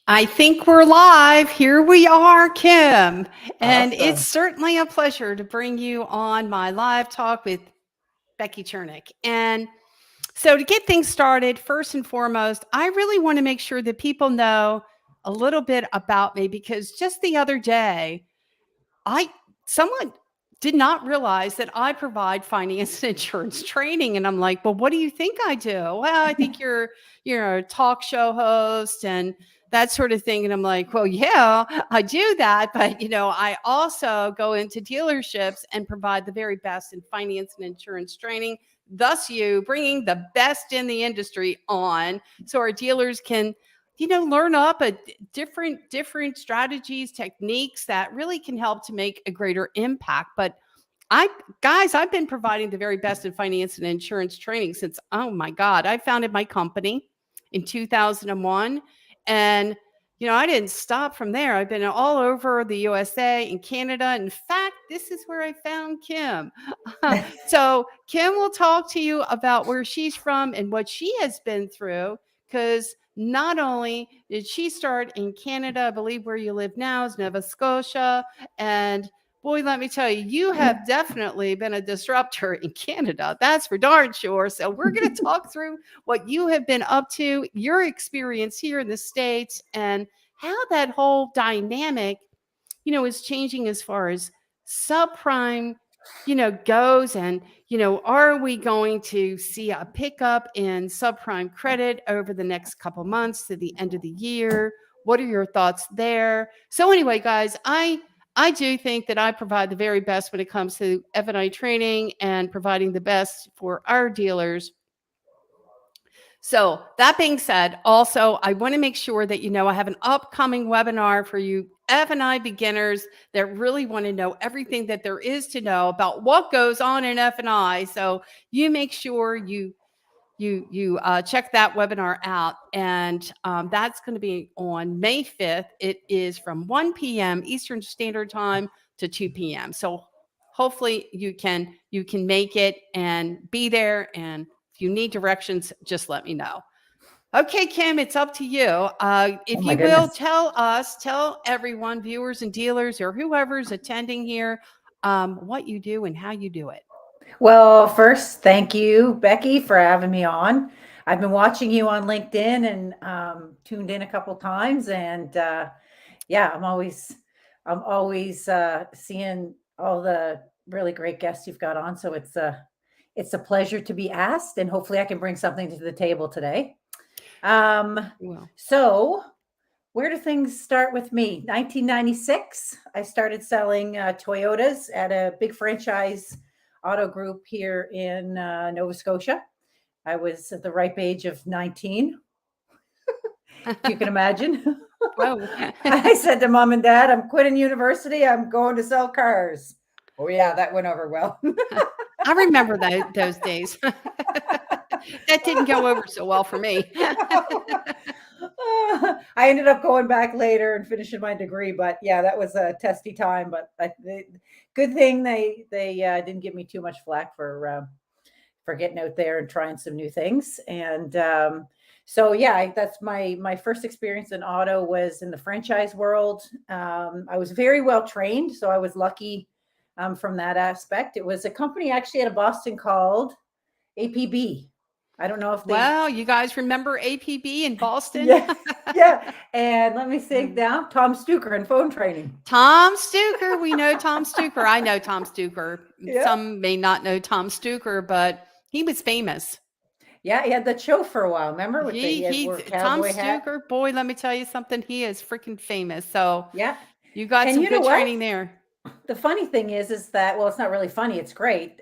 I think we're live. Here we are, Kim. And it's Awesome. certainly a pleasure to bring you on my live talk with Becky Chernek. And so, to get things started, first and foremost, I really want to make sure that people know a little bit about me because just the other day, someone did not realize that I provide finance and insurance training. And I'm like, well, what do you think I do? Well, I think you're a talk show host and that sort of thing. And I'm like, well, yeah, I do that. But, I also go into dealerships and provide the very best in finance and insurance training. Thus, you bringing the best in the industry on so our dealers can learn up a different strategies, techniques that really can help to make a greater impact. But I've been providing the very best in finance and insurance training since, oh my God, I founded my company in 2001. And, I didn't stop from there. I've been all over the USA and Canada. In fact, this is where I found Kim. So Kim will talk to you about where she's from and what she has been through, because not only did she start in Canada, I believe where you live now is Nova Scotia. And boy, let me tell you, you have definitely been a disruptor in Canada. That's for darn sure. So we're going to talk through what you have been up to, your experience here in the States, and how that whole dynamic, is changing as far as subprime, goes. And, are we going to see a pickup in subprime credit over the next couple months to the end of the year? What are your thoughts there? So anyway, guys, I do think that I provide the very best when it comes to F&I training and providing the best for our dealers. So that being said, also, I want to make sure that I have an upcoming webinar for you F&I beginners that really want to know everything that there is to know about what goes on in F&I. So you make sure you check that webinar out, and that's going to be on May 5th. It is from 1 p.m. Eastern Standard Time to 2 p.m. So hopefully you can make it and be there. And if you need directions, just let me know. Okay, Kim, it's up to you. If my you will, goodness. tell everyone, viewers and dealers or whoever's attending here, what you do and how you do it. Well, first, thank you, Becky, for having me on. I've been watching you on LinkedIn and tuned in a couple times, and yeah, I'm always seeing all the really great guests you've got on. So it's a pleasure to be asked, and hopefully I can bring something to the table today. Well, So where do things start with me? 1996, I started selling Toyotas at a big franchise auto group here in Nova Scotia. I was at the ripe age of 19, if you can imagine. whoa. I said to mom and dad, I'm quitting university. I'm going to sell cars. Oh, yeah, that went over well. I remember those days. That didn't go over so well for me. I ended up going back later and finishing my degree, but yeah, that was a testy time. But good thing they didn't give me too much flack for getting out there and trying some new things. And so yeah, that's my first experience in auto was in the franchise world. I was very well trained, so I was lucky from that aspect. It was a company actually out of Boston called APB. I don't know if they. Well, you guys remember APB in Boston? Yeah, yeah. And let me think now. Tom Stuker in phone training. Tom Stuker. We know Tom Stuker. I know Tom Stuker. Yeah. Some may not know Tom Stuker, but he was famous. Yeah, he had that show for a while. Remember with He wore Tom cowboy hat. Stuker, boy, let me tell you something. He is freaking famous. So Yeah, you got and some you know good what? training there. The funny thing is that, well, it's not really funny. It's great.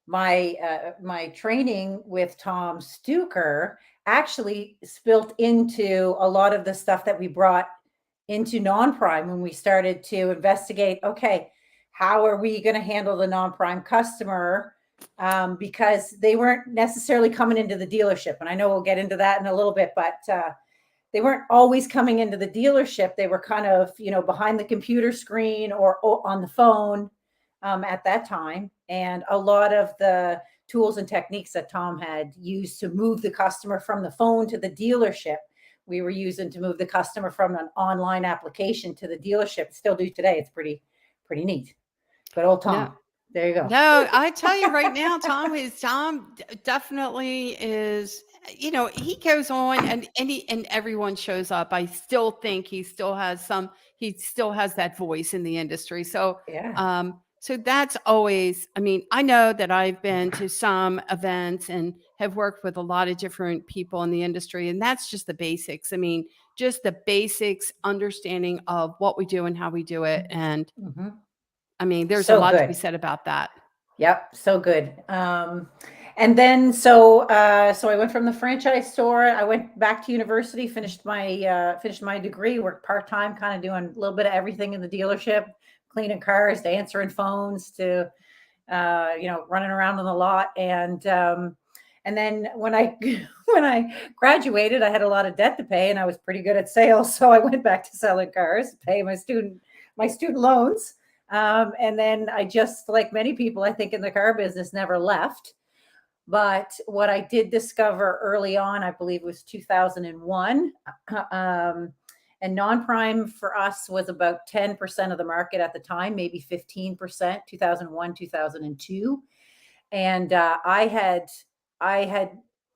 My training with Tom Stuker actually spilt into a lot of the stuff that we brought into non-prime when we started to investigate, okay, how are we going to handle the non-prime customer? Because they weren't necessarily coming into the dealership. And I know we'll get into that in a little bit, but they weren't always coming into the dealership. They were kind of, behind the computer screen or on the phone at that time. And a lot of the tools and techniques that Tom had used to move the customer from the phone to the dealership, we were using to move the customer from an online application to the dealership. Still do today. It's pretty neat. Good old Tom. No. There you go. No, I tell you right now, Tom definitely is, he goes on and everyone shows up. I still think he still has that voice in the industry. So, Yeah. so that's always, I mean, I know that I've been to some events and have worked with a lot of different people in the industry, and that's just the basics. I mean, just the basics understanding of what we do and how we do it. And Mm-hmm. I mean, there's a So lot to good. be said about that. Yep, so good. And then so I went from the franchise store. I went back to university, finished my degree, worked part-time, kind of doing a little bit of everything in the dealership, cleaning cars to answering phones to running around on the lot. And then when I when I graduated, I had a lot of debt to pay, and I was pretty good at sales, so I went back to selling cars, pay my student loans. And then I just, like many people, I think in the car business, never left. But what I did discover early on, I believe it was 2001, and non-prime for us was about 10% of the market at the time, maybe 15%, 2001, 2002. And I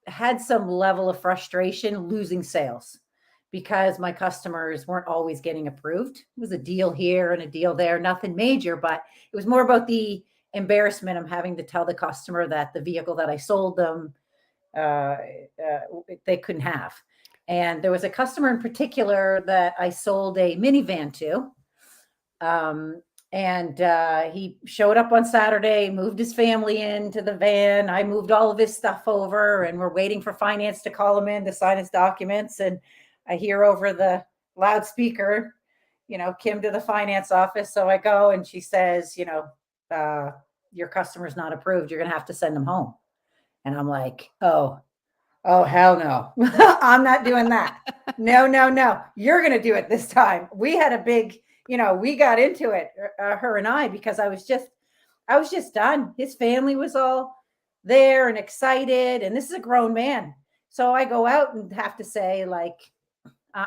had some level of frustration losing sales because my customers weren't always getting approved. It was a deal here and a deal there, nothing major, but it was more about the embarrassment of having to tell the customer that the vehicle that I sold them, they couldn't have. And there was a customer in particular that I sold a minivan to. And he showed up on Saturday, moved his family into the van. I moved all of his stuff over, and we're waiting for finance to call him in to sign his documents. And I hear over the loudspeaker, Kim to the finance office. So I go, and she says, your customer's not approved. You're going to have to send them home. And I'm like, oh, hell no. I'm not doing that. No. You're going to do it this time. We had a big, we got into it, her and I, because I was just done. His family was all there and excited. And this is a grown man. So I go out and have to say, like,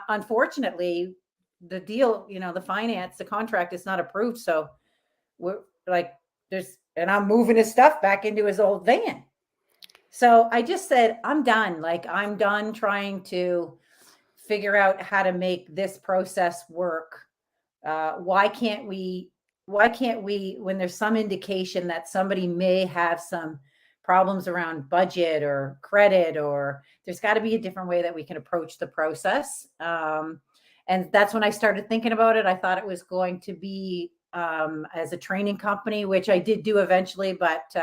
unfortunately, the deal, the contract is not approved. So we're like, and I'm moving his stuff back into his old van. So I just said, I'm done. Like, I'm done trying to figure out how to make this process work. Why can't we, when there's some indication that somebody may have some problems around budget or credit, or there's got to be a different way that we can approach the process. And that's when I started thinking about it. I thought it was going to be as a training company, which I did do eventually, but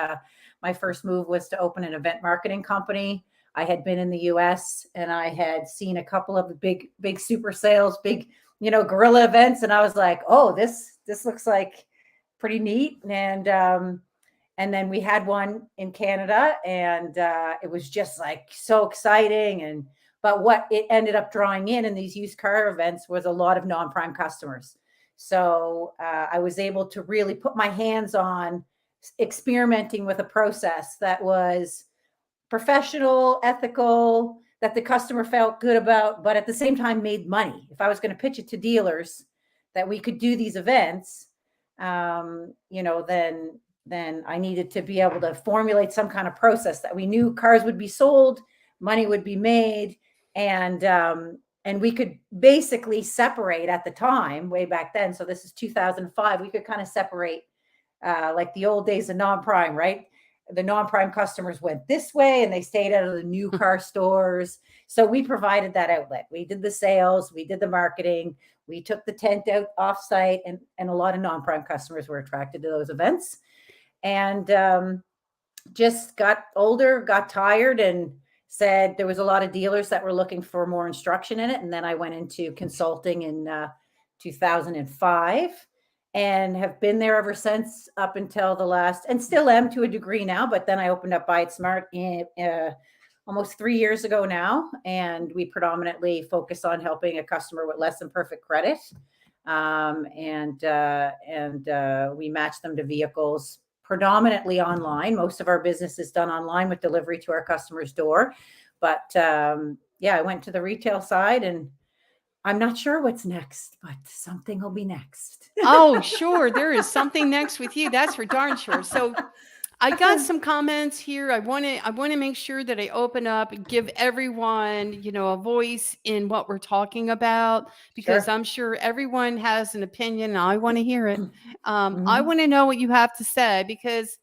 my first move was to open an event marketing company. I had been in the US and I had seen a couple of the big super sales, big, guerrilla events. And I was like, oh, this looks like pretty neat. And then we had one in Canada, and it was just like so exciting. But what it ended up drawing in these used car events was a lot of non-prime customers. So I was able to really put my hands on experimenting with a process that was professional, ethical, that the customer felt good about, but at the same time made money. If I was going to pitch it to dealers that we could do these events, then I needed to be able to formulate some kind of process that we knew cars would be sold, money would be made, and we could basically separate at the time, way back then. So this is 2005. We could kind of separate like the old days of non-prime, right? The non-prime customers went this way and they stayed out of the new car stores. So we provided that outlet. We did the sales, we did the marketing, we took the tent out offsite, and a lot of non-prime customers were attracted to those events. And just got older, got tired, and said there was a lot of dealers that were looking for more instruction in it. And then I went into consulting in 2005. And have been there ever since, up until the last, and still am to a degree now. But then I opened up Buy It Smart almost 3 years ago now, and we predominantly focus on helping a customer with less than perfect credit, and we match them to vehicles predominantly online. Most of our business is done online with delivery to our customer's door. But yeah, I went to the retail side, and I'm not sure what's next, but something will be next. Oh, sure. There is something next with you. That's for darn sure. So I got some comments here. I want to make sure that I open up and give everyone, a voice in what we're talking about, because Sure. I'm sure everyone has an opinion and I want to hear it. I Mhm. want to know what you have to say, because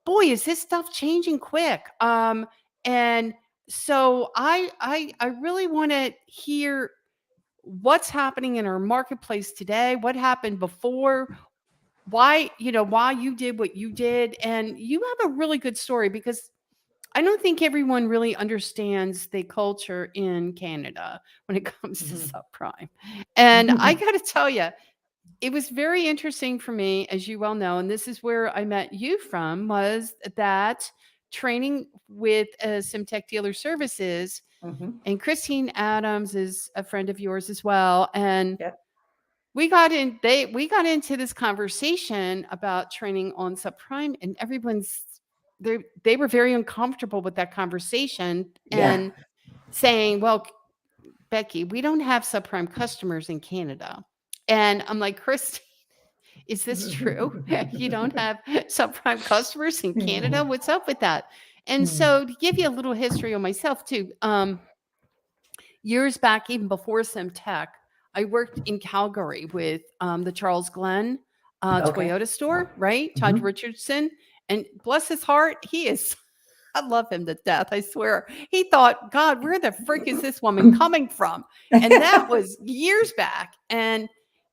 boy, is this stuff changing quick. And so I really want to hear what's happening in our marketplace today, what happened before, why you did what you did. And you have a really good story, because I don't think everyone really understands the culture in Canada when it comes to Mhm. subprime. And I got to tell you, it was very interesting for me, as you well know, and this is where I met you from, was that training with Simtech Dealer Services. Mhm. And Christine Adams is a friend of yours as well. And Yep. we got into this conversation about training on subprime, and they were very uncomfortable with that conversation Yeah. and saying, well, Becky, we don't have subprime customers in Canada. And I'm like, Christine, is this true? You don't have subprime customers in Canada? What's up with that? And so, to give you a little history on myself too, years back, even before SimTech, I worked in Calgary with the Charles Glenn Okay. Toyota store, right? Todd Mhm. Richardson. And bless his heart, he is, I love him to death. I swear. He thought, God, where the frick is this woman coming from? And that was years back. And,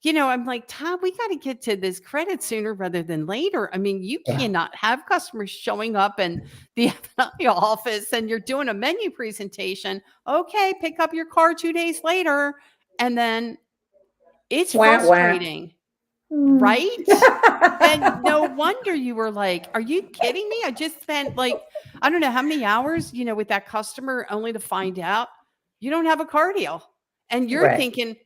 I'm like, Todd, we got to get to this credit sooner rather than later. I mean, you Yeah. cannot have customers showing up in the F&I office and you're doing a menu presentation. Okay, pick up your car 2 days later. And then it's Wah, wah. frustrating, right? And no wonder you were like, are you kidding me? I just spent like, I don't know how many hours, with that customer, only to find out you don't have a car deal. And you're Right. thinking,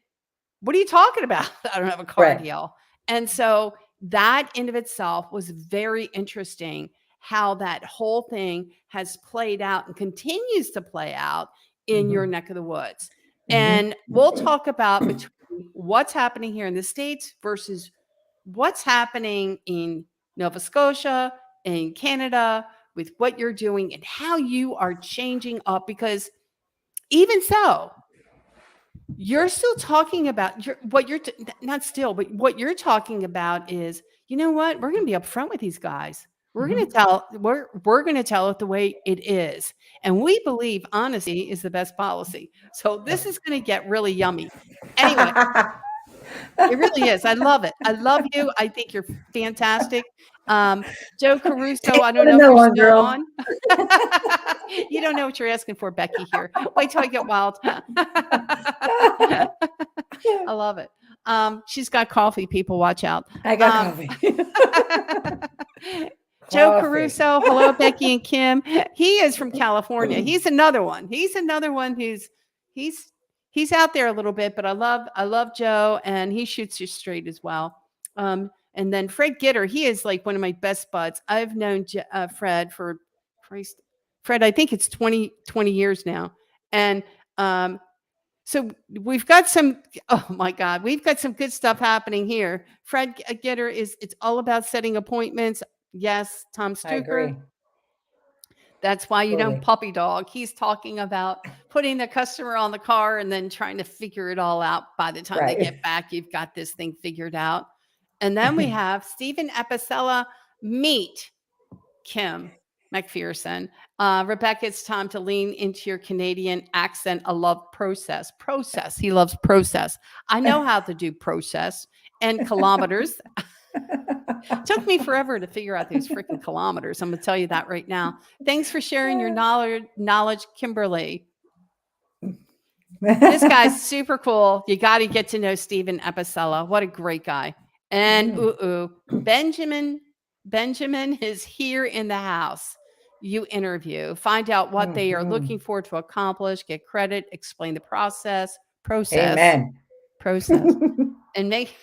what are you talking about? I don't have a car Right. deal. And so that in of itself was very interesting, how that whole thing has played out and continues to play out in your Mhm. neck of the woods. Mhm. And we'll talk about between what's happening here in the States versus what's happening in Nova Scotia and Canada with what you're doing and how you are changing up. Because even so, you're still talking about not still, but what you're talking about is, you know what? We're going to be upfront with these guys. Mhm. We're going to tell it the way it is. And we believe honesty is the best policy. So this is going to get really yummy. Anyway, it really is. I love it. I love you. I think you're fantastic. Um, Joe Caruso, Take I don't one know and if know you're one, still girl. on. You don't know what you're asking for, Becky, here. Wait till I get wild. I love it. She's got coffee. People watch out. I got Um, coffee. Joe Coffee. Caruso. Hello, Becky and Kim. He is from California. He's another one. He's he's out there a little bit, but I love Joe, and he shoots you straight as well. And then Fred Gitter, he is like one of my best buds. I've known Fred for Christ, Fred, I think it's 20 years now. And so we've got some, oh my God, we've got some good stuff happening here. Fred Gitter it's all about setting appointments. Yes, Tom I Stuker. agree. That's why you don't Totally. puppy dog. He's talking about putting the customer on the car and then trying to figure it all out. By the time they Right. get back, you've got this thing figured out. And then we have Stephen Epicella, meet Kim MacPherson. Rebecca, it's time to lean into your Canadian accent. I love process. Process. He loves process. I know how to do process and kilometers. Took me forever to figure out these freaking kilometers. I'm going to tell you that right now. Thanks for sharing your knowledge, Kimberly. This guy's super cool. You got to get to know Stephen Epicella. What a great guy. And Benjamin is here in the house. You interview, find out what they are looking for to accomplish, get credit, explain the process, Amen. and make,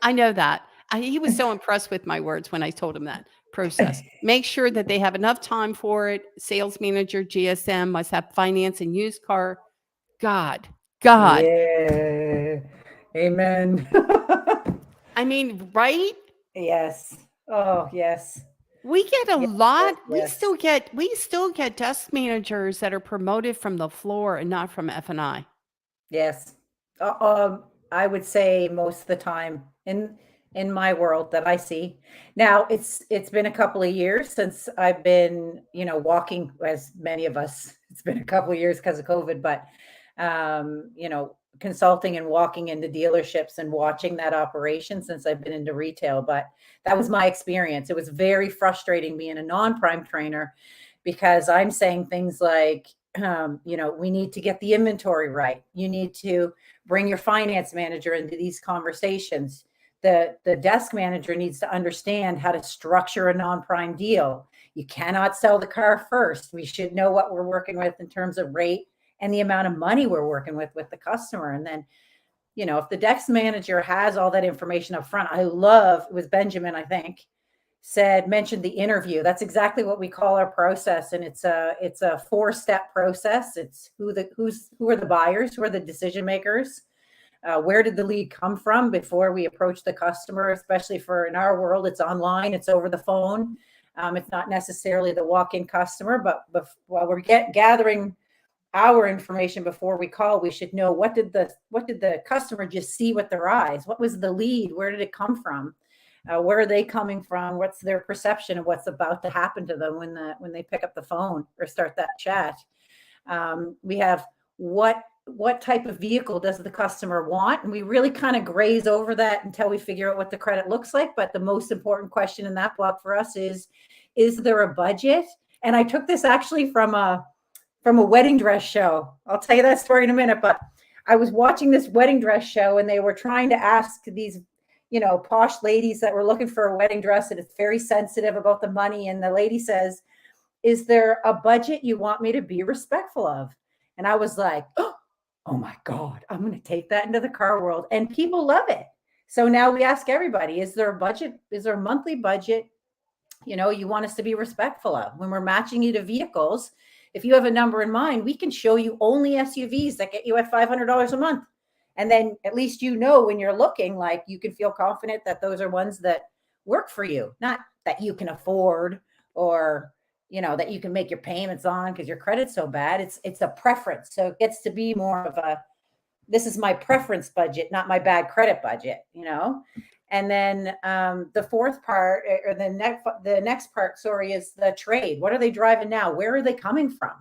I know that. He was so impressed with my words when I told him that process. Make sure that they have enough time for it. Sales manager, GSM must have finance and used car. God, God. Yeah. Amen. I mean, right? Yes. Oh, yes. We get a Yes, lot. yes, yes. We still get desk managers that are promoted from the floor and not from F&I. Yes. I would say most of the time in my world that I see. Now, it's been a couple of years since I've been, walking as many of us. It's been a couple of years because of COVID, but consulting and walking into dealerships and watching that operation since I've been into retail. But that was my experience. It was very frustrating being a non-prime trainer because I'm saying things like, we need to get the inventory right. You need to bring your finance manager into these conversations. The desk manager needs to understand how to structure a non-prime deal. You cannot sell the car first. We should know what we're working with in terms of rate and the amount of money we're working with the customer. And then, if the desk manager has all that information up front, it was Benjamin, I think, mentioned the interview. That's exactly what we call our process. And it's a 4-step process. It's who are the buyers, who are the decision makers, where did the lead come from before we approach the customer, especially in our world, it's online, it's over the phone. It's not necessarily the walk-in customer, but while we're gathering our information before we call, we should know what did the customer just see with their eyes? What was the lead? Where did it come from? Where are they coming from? What's their perception of what's about to happen to them when they pick up the phone or start that chat? We have what type of vehicle does the customer want? And we really kind of graze over that until we figure out what the credit looks like. But the most important question in that block for us is there a budget? And I took this actually from a wedding dress show. I'll tell you that story in a minute, but I was watching this wedding dress show and they were trying to ask these, posh ladies that were looking for a wedding dress, and it's very sensitive about the money. And the lady says, "Is there a budget you want me to be respectful of?" And I was like, oh my God, I'm going to take that into the car world. And people love it. So now we ask everybody, is there a budget? Is there a monthly budget you want us to be respectful of? When we're matching you to vehicles, if you have a number in mind, we can show you only SUVs that get you at $500 a month. And then at least when you're looking, like, you can feel confident that those are ones that work for you, not that you can afford or, that you can make your payments on because your credit's so bad. It's a preference. So it gets to be more of this is my preference budget, not my bad credit budget, And then the fourth part, or the next part, sorry, is the trade. What are they driving now? Where are they coming from?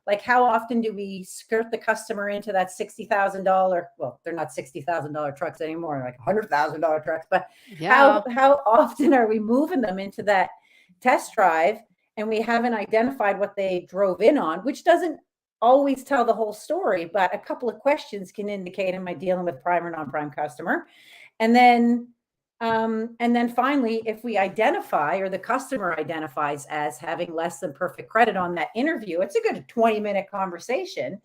Like, how often do we skirt the customer into that $60,000? Well, they're not $60,000 trucks anymore, like $100,000 trucks. But Yeah. how often are we moving them into that test drive, and we haven't identified what they drove in on, which doesn't always tell the whole story, but a couple of questions can indicate, am I dealing with prime or non-prime customer? And then finally, if we identify, or the customer identifies as having less than perfect credit on that interview, it's a good 20-minute conversation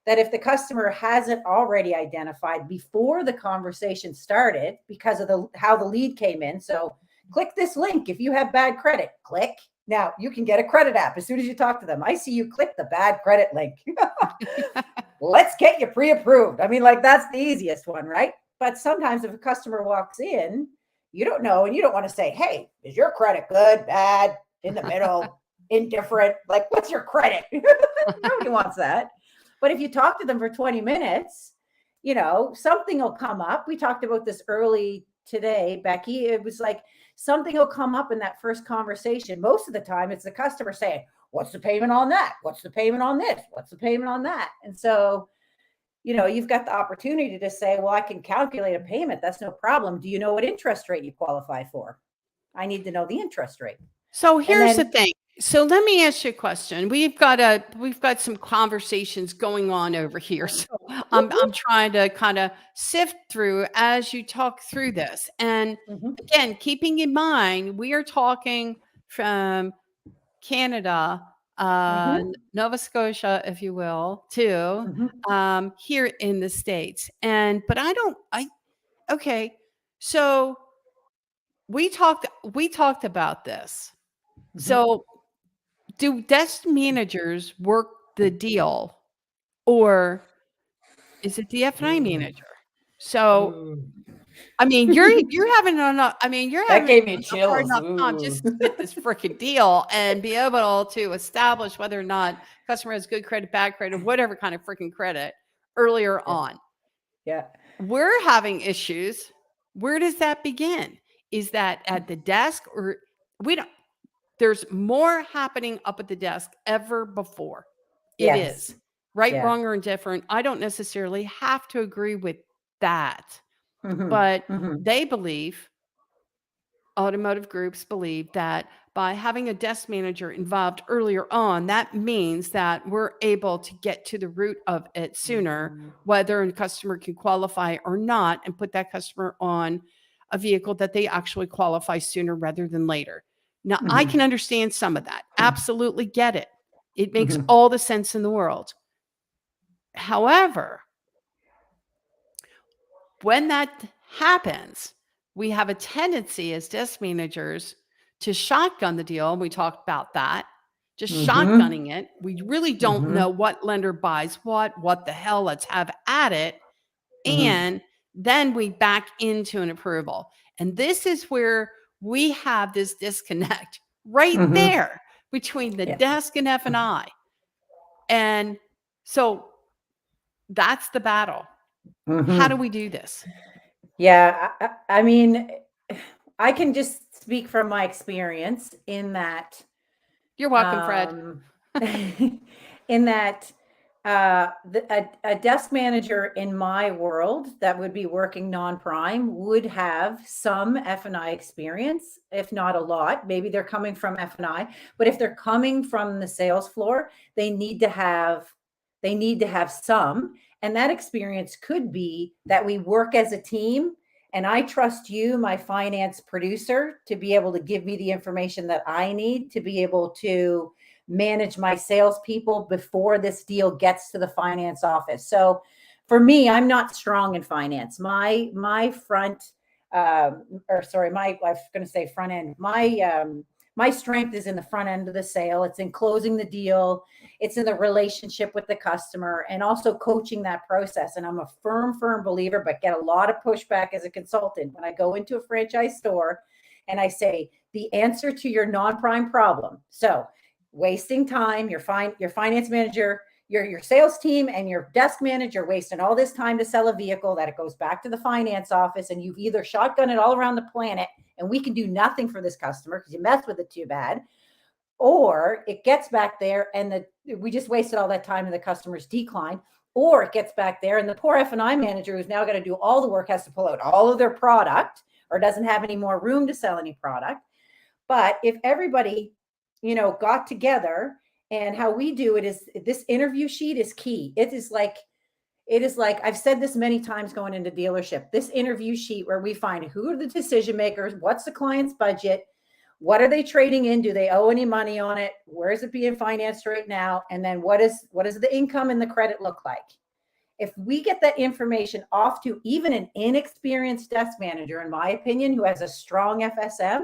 that if the customer hasn't already identified before the conversation started because of how the lead came in. So click this link if you have bad credit. Click. Now you can get a credit app as soon as you talk to them. I see you click the bad credit link. Let's get you pre-approved. I mean, like, that's the easiest one, right? But sometimes if a customer walks in, you don't know, and you don't want to say, "Hey, is your credit good, bad, in the middle, indifferent? Like, what's your credit?" Nobody wants that. But if you talk to them for 20 minutes, something will come up. We talked about this early today, Becky. It was like something will come up in that first conversation. Most of the time, it's the customer saying, "What's the payment on that? What's the payment on this? What's the payment on that?" And so, you've got the opportunity to say, "Well, I can calculate a payment. That's no problem. Do you know what interest rate you qualify for? I need to know the interest rate." So And here's the then, thing. So let me ask you a question. We've got some conversations going on over here. So I'm trying to kind of sift through as you talk through this. And again, keeping in mind, we are talking from Canada, Nova Scotia, if you will, to here in the States. Okay. So we talked about this. So do desk managers work the deal, or is it the F&I manager? So, Ooh. I mean, you're having you're That having gave me a hard chills. enough time Ooh. just to get this freaking deal and be able to establish whether or not customer has good credit, bad credit, whatever kind of freaking credit earlier Yeah. on. Yeah. We're having issues. Where does that begin? Is that at the desk, or we don't? There's more happening up at the desk ever before. It Yes. is. Right, Yeah. wrong, or indifferent. I don't necessarily have to agree with that, Mhm. but Mhm. they believe, automotive groups believe, that by having a desk manager involved earlier on, that means that we're able to get to the root of it sooner, whether a customer can qualify or not, and put that customer on a vehicle that they actually qualify sooner rather than later. Now, I can Mhm. understand some of that. Absolutely get it. It makes Mhm. all the sense in the world. However, when that happens, we have a tendency as desk managers to shotgun the deal. And we talked about that, just Mhm. shotgunning it. We really don't know Mhm. what lender buys what the hell, let's have at it. Mhm. And then we back into an approval. And this is where we have this disconnect right Mhm. there between the Yeah. desk and F&I. And so that's the battle. How do Mhm. we do this? Yeah. I mean, I can just speak from my experience in that, You're welcome, Fred. um, in that a desk manager in my world that would be working non-prime would have some F&I experience, if not a lot. Maybe they're coming from F&I, but if they're coming from the sales floor, they need to have some. And that experience could be that we work as a team, and I trust you, my finance producer, to be able to give me the information that I need to be able to manage my salespeople before this deal gets to the finance office. So for me, I'm not strong in finance. My front, or sorry, I was going to say front end. My strength is in the front end of the sale. It's in closing the deal. It's in the relationship with the customer, and also coaching that process. And I'm a firm believer, but get a lot of pushback as a consultant when I go into a franchise store and I say the answer to your non-prime problem. So wasting time, your finance manager, your sales team, and your desk manager wasting all this time to sell a vehicle that it goes back to the finance office, and you've either shotgun it all around the planet and we can do nothing for this customer because you messed with it too bad, or it gets back there and we just wasted all that time and the customer's decline, or it gets back there and the poor F&I manager who's now got to do all the work has to pull out all of their product or doesn't have any more room to sell any product. But if everybody, got together, and how we do it is this interview sheet is key. It is like I've said this many times going into dealership, this interview sheet where we find who are the decision makers, what's the client's budget, what are they trading in, do they owe any money on it, where is it being financed right now, and then what is the income and the credit look like. If we get that information off to even an inexperienced desk manager, in my opinion, who has a strong FSM,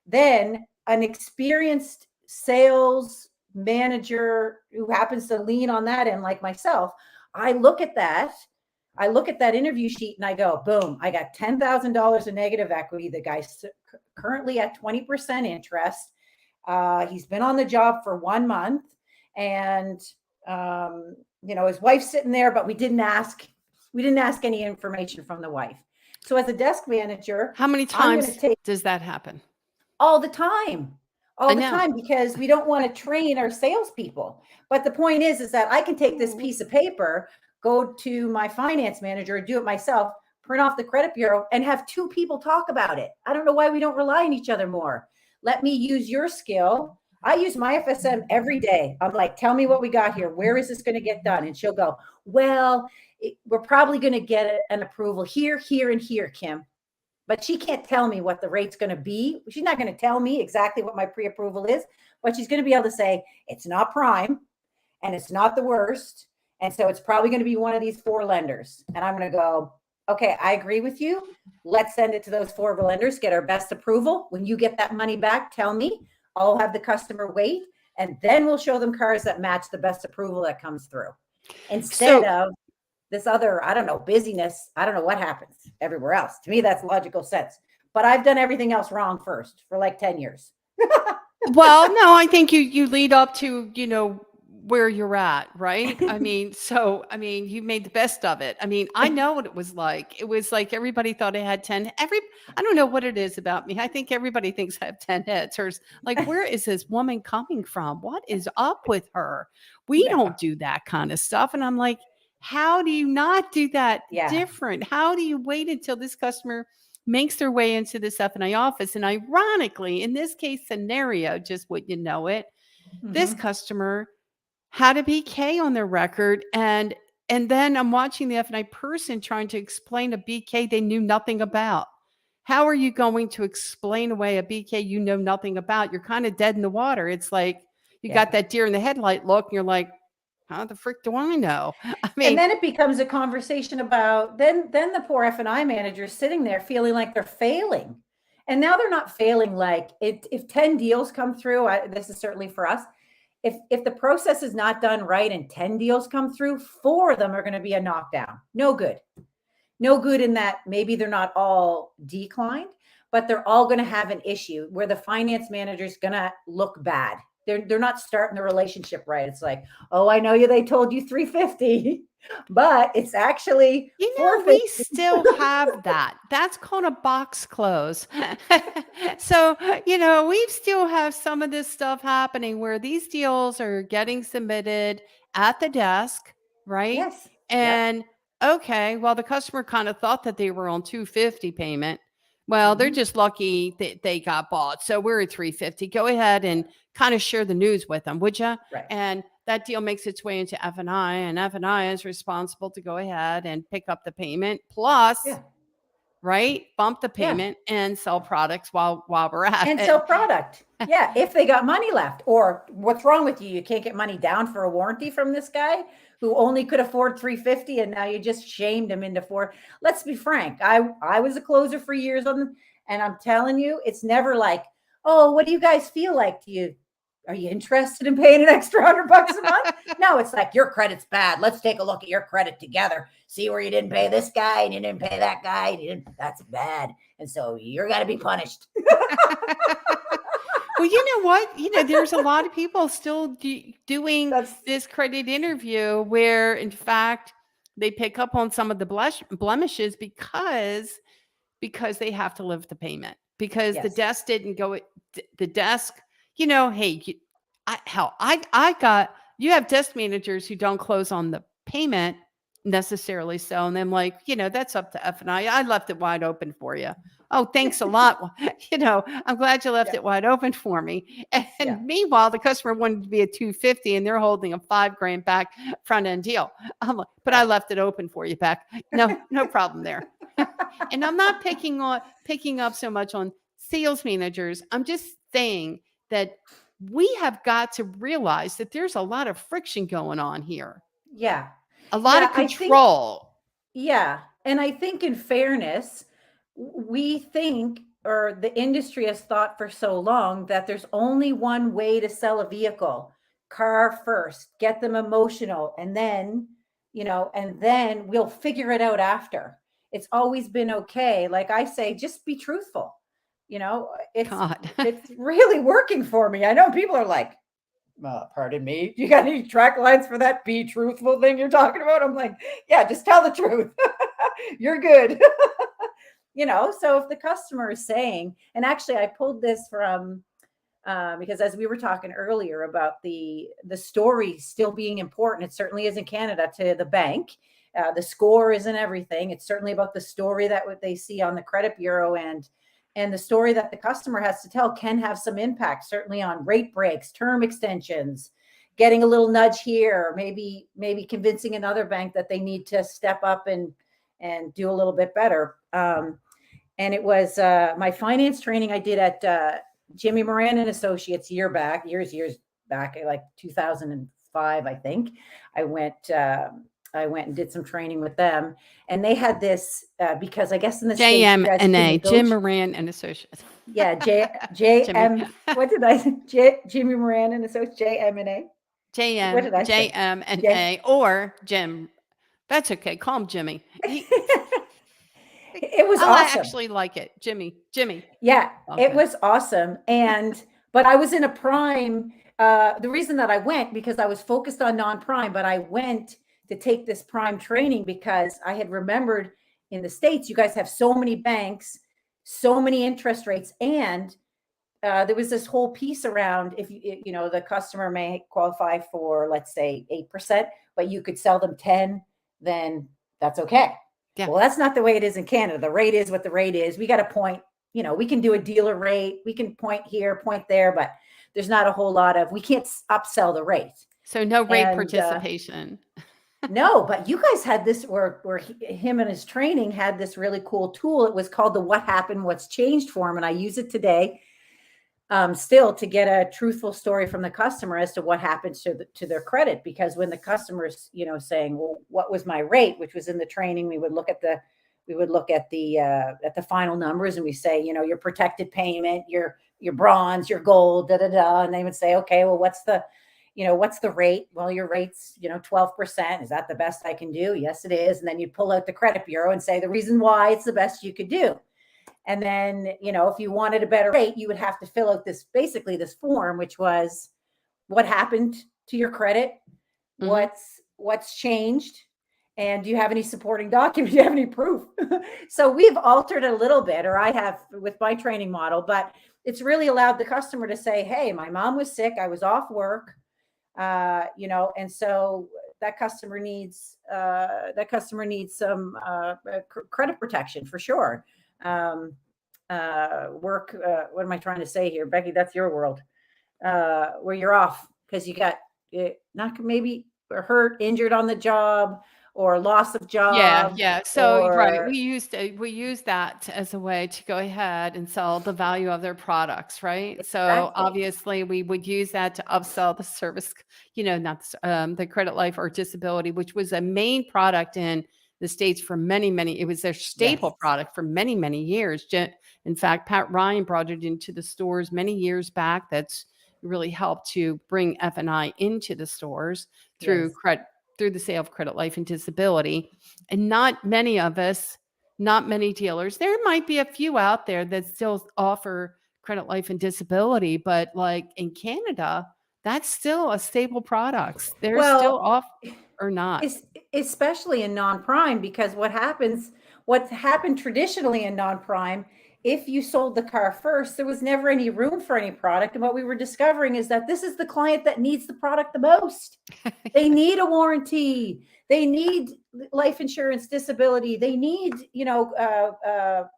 then an experienced sales manager who happens to lean on that end, like myself, I look at that interview sheet and I go, boom, I got $10,000 of negative equity. The guy's currently at 20% interest. He's been on the job for 1 month, and his wife's sitting there, but we didn't ask any information from the wife. So as a desk manager, How many I'm going to times take does that happen? all the time, I know. because we don't want to train our salespeople. But the point is that I can take this piece of paper, go to my finance manager, do it myself, print off the credit bureau, and have 2 people talk about it. I don't know why we don't rely on each other more. Let me use your skill. I use my FSM every day. I'm like, tell me what we got here. Where is this going to get done? And she'll go, well, we're probably going to get an approval here, here, and here, Kim. But she can't tell me what the rate's going to be. She's not going to tell me exactly what my pre-approval is, but she's going to be able to say it's not prime and it's not the worst. And so it's probably going to be one of these 4 lenders. And I'm going to go, okay, I agree with you. Let's send it to those 4 lenders, get our best approval. When you get that money back, tell me. I'll have the customer wait, and then we'll show them cars that match the best approval that comes through. Instead So, of this other, I don't know, busyness. I don't know what happens everywhere else. To me, that's logical sense. But I've done everything else wrong first for like 10 years. well, no, I think you lead up to, where you're at, right? I mean, you made the best of it. I mean, I know what it was like. It was like everybody thought I had 10. I don't know what it is about me. I think everybody thinks I have 10 heads. Or like, where is this woman coming from? What is up with her? We Yeah. don't do that kind of stuff. And I'm like, how do you not do that Yeah. different? How do you wait until this customer makes their way into this F&I office? And ironically, in this case scenario, just what you know it, this Mhm. customer had a BK on their record, and then I'm watching the F&I person trying to explain a BK they knew nothing about. How are you going to explain away a BK you know nothing about? You're kind of dead in the water. It's like you Yeah. got that deer in the headlight look, and you're like, how the frick do I know? I And mean, then it becomes a conversation about then the poor F&I manager sitting there feeling like they're failing. And now they're not failing like if 10 deals come through, this is certainly for us. If the process is not done right and 10 deals come through, 4 of them are going to be a knockdown. No good. No good in that maybe they're not all declined, but they're all going to have an issue where the finance manager is going to look bad. They're not starting the relationship right. It's like, oh, I know you. They told you 350, but it's actually we 450. still have that. That's called a box close. So, we still have some of this stuff happening where these deals are getting submitted at the desk, right? Yes. Yep. And okay, well, the customer kind of thought that they were on 250 payment. Well, they're Mm-hmm. just lucky that they got bought. So we're at 350. Go ahead and kind of share the news with them, would you? Right. And that deal makes its way into F&I, and F&I is responsible to go ahead and pick up the payment plus, Yeah. right, bump the Yeah. payment and sell products while we're at And it. sell product. Yeah, if they got money left. Or what's wrong with you? You can't get money down for a warranty from this guy who only could afford 350 and now you just shamed him into 4. Let's be frank. I was a closer for years and I'm telling you, it's never like, "Oh, what do you guys feel like? Are you interested in paying an extra $100 a month?" No, it's like your credit's bad. Let's take a look at your credit together. See where you didn't pay this guy and you didn't pay that guy. And that's bad. And so you're going to be punished. Well, you know what? There's a lot of people still doing That's this credit interview where, in fact, they pick up on some of the blemishes because they have to live the payment because the yes. desk didn't go. The desk, hey, I got you have desk managers who don't close on the payment necessarily. So, and I'm like, that's up to F&I. I left it wide open for you. Oh, thanks a lot. I'm glad you left Yeah. it wide open for me. And Yeah. meanwhile, the customer wanted to be at 250 and they're holding a $5,000 back front end deal. I'm like, but I Right. left it open for you, Beck. No problem there. And I'm not picking up so much on sales managers. I'm just saying that we have got to realize that there's a lot of friction going on here, Yeah. a lot Yeah. of I think, control. yeah. And I think in fairness, we think, or the industry has thought for so long that there's only one way to sell a vehicle: car first, get them emotional, and then, and then we'll figure it out after. It's always been okay. Like I say, just be truthful. It's God. it's really working for me. I know people are like, pardon me, you got any track lines for that be truthful thing you're talking about? I'm like, yeah, just tell the truth. You're good. So if the customer is saying, and actually I pulled this from, because as we were talking earlier about the story still being important, it certainly is in Canada to the bank. The score isn't everything. It's certainly about the story that what they see on the credit bureau, and the story that the customer has to tell can have some impact, certainly on rate breaks, term extensions, getting a little nudge here, maybe convincing another bank that they need to step up and do a little bit better. And it was my finance training I did at Jimmy Moran and Associates years back, like 2005, I think. I went I went and did some training with them, and they had this because I guess in the States you guys can JM&A, Jim negotiate. Moran and Associates. Yeah, Jimmy. what did I say? Jimmy Moran and Associates, JM&A. What did I say? JM&A, or Jim. That's okay. Call him Jimmy. It was I awesome. actually like it. Jimmy. Yeah, Okay. it was awesome. But I was in a prime. The reason that I went, because I was focused on non-prime, but I went to take this prime training because I had remembered in the States, you guys have so many banks, so many interest rates, and there was this whole piece around if the customer may qualify for, let's say, 8%, but you could sell them 10, then that's okay. Yeah. Well, that's not the way it is in Canada. The rate is what the rate is. We got to point, we can do a dealer rate. We can point here, point there, but there's not a whole lot of, we can't upsell the rate. So no rate participation. No, but you guys had this where him and his training had this really cool tool. It was called the What Happened, What's Changed form. And I use it today still to get a truthful story from the customer as to what happens to their credit. Because when the customer's, saying, well, what was my rate, which was in the training, we would look at the final numbers, and we say, your protected payment, your bronze, your gold, and they would say, okay, well, what's the rate? Well, your rate's, 12%. Is that the best I can do? Yes, it is. And then you pull out the credit bureau and say the reason why it's the best you could do. And then, if you wanted a better rate, you would have to fill out this form, which was what happened to your credit, Mhm. what's changed, and do you have any supporting documents? Do you have any proof? So we've altered a little bit, or I have with my training model, but it's really allowed the customer to say, hey, my mom was sick. I was off work, and so that customer needs some credit protection for sure. Work. What am I trying to say here, Becky? That's your world, where you're off because you got not maybe hurt, injured on the job, or loss of job. Yeah. So right, we used that as a way to go ahead and sell the value of their products, right? Exactly. So obviously, we would use that to upsell the service, not the credit life or disability, which was a main product in the States for many. It was their staple product for many years. In fact, Pat Ryan brought it into the stores many years back. That's really helped to bring F&I into the stores through the sale of credit life and disability. And not many dealers, there might be a few out there that still offer credit life and disability, but like in Canada, that's still a staple product. They're still off or not. Especially in non-prime, because what happened traditionally in non-prime, if you sold the car first, there was never any room for any product. And what we were discovering is that this is the client that needs the product the most. They need a warranty. They need life insurance, disability. They need,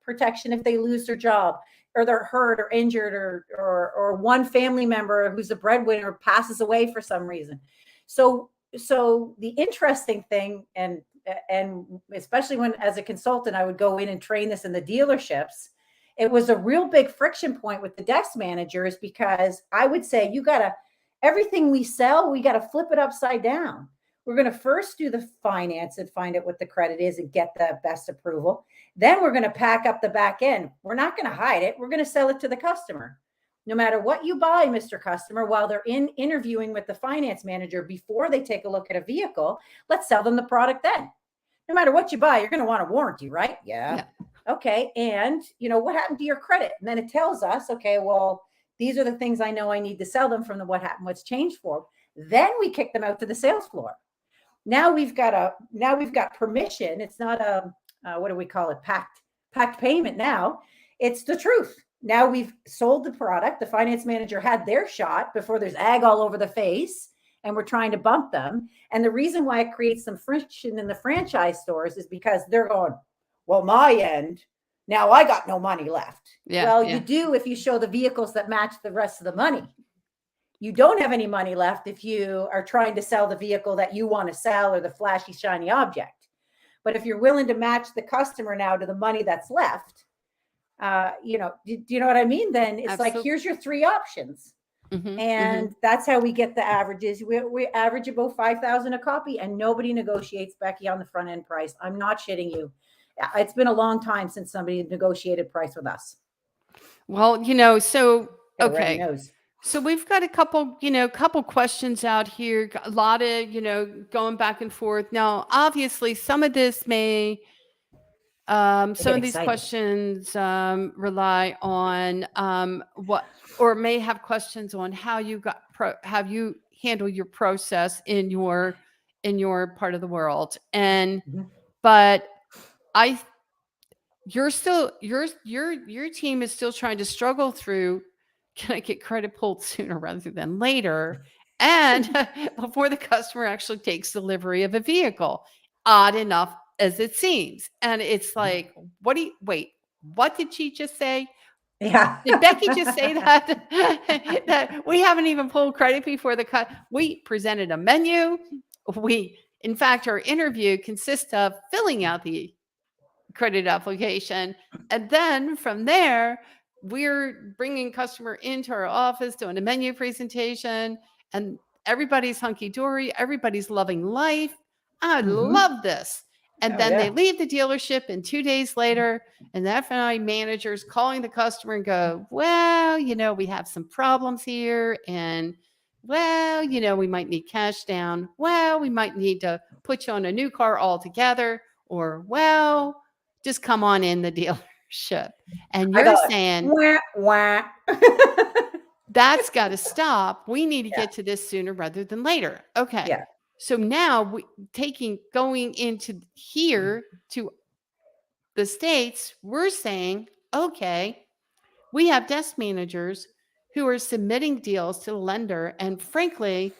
protection if they lose their job or they're hurt or injured, or one family member who's a breadwinner passes away for some reason. So the interesting thing, and especially when as a consultant, I would go in and train this in the dealerships, it was a real big friction point with the desk managers, because I would say, everything we sell, we got to flip it upside down. We're going to first do the finance and find out what the credit is and get the best approval. Then we're going to pack up the back end. We're not going to hide it. We're going to sell it to the customer. No matter what you buy, Mr. Customer, while they're interviewing with the finance manager before they take a look at a vehicle, let's sell them the product then. No matter what you buy, you're going to want a warranty, right? Yeah. Okay. And what happened to your credit? And then it tells us, okay, well, these are the things I know I need to sell them from the what happened, what's changed for. Then we kick them out to the sales floor. Now we've got permission. It's not what do we call it? Packed payment. Now it's the truth. Now we've sold the product. The finance manager had their shot before there's ag all over the face, and we're trying to bump them. And the reason why it creates some friction in the franchise stores is because they're going, well, my end, now I got no money left. You do if you show the vehicles that match the rest of the money. You don't have any money left if you are trying to sell the vehicle that you want to sell or the flashy, shiny object. But if you're willing to match the customer now to the money that's left, do you know what I mean? Then it's like, here's your three options. And that's how we get the averages. We average about 5,000 a copy, and nobody negotiates, Becky, on the front end price. I'm not shitting you. It's been a long time since somebody negotiated price with us. Well, so Everybody okay. knows. So we've got a couple questions out here, a lot of, going back and forth. Now, obviously, some of this may, some get of these excited. questions rely on what, or may have questions on how you have you handle your process in your part of the world. And but you're still your team is still trying to struggle through, can I get credit pulled sooner rather than later, and before the customer actually takes delivery of a vehicle, odd enough as it seems. And it's like, what did she just say? Yeah. Did Becky just say that? That we haven't even pulled credit before the cut? We presented a menu. In fact, our interview consists of filling out the credit application. And then from there, we're bringing customer into our office, doing a menu presentation, and everybody's hunky dory. Everybody's loving life. I love this. And then they leave the dealership, and 2 days later, and the F&I manager's calling the customer and go, well, we have some problems here. And well, we might need cash down. Well, we might need to put you on a new car altogether. Or, well, just come on in the dealership. And you're saying, wah, wah. that's got to stop. We need to get to this sooner rather than later. Okay. Yeah. So now going into here to the States, we're saying, okay, we have desk managers who are submitting deals to the lender. And frankly,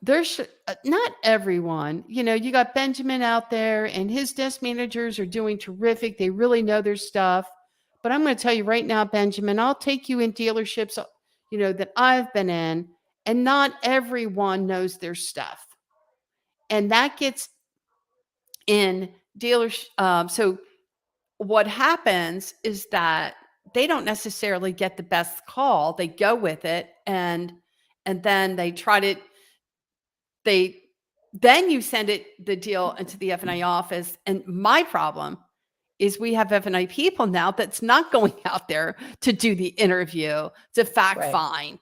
there's not everyone, you got Benjamin out there, and his desk managers are doing terrific. They really know their stuff. But I'm going to tell you right now, Benjamin, I'll take you in dealerships, that I've been in, and not everyone knows their stuff. And that gets in dealers. So what happens is that they don't necessarily get the best call. They go with it, and then they try to, then you send the deal into the F&I office. And my problem is we have F&I people now that's not going out there to do the interview, to fact find,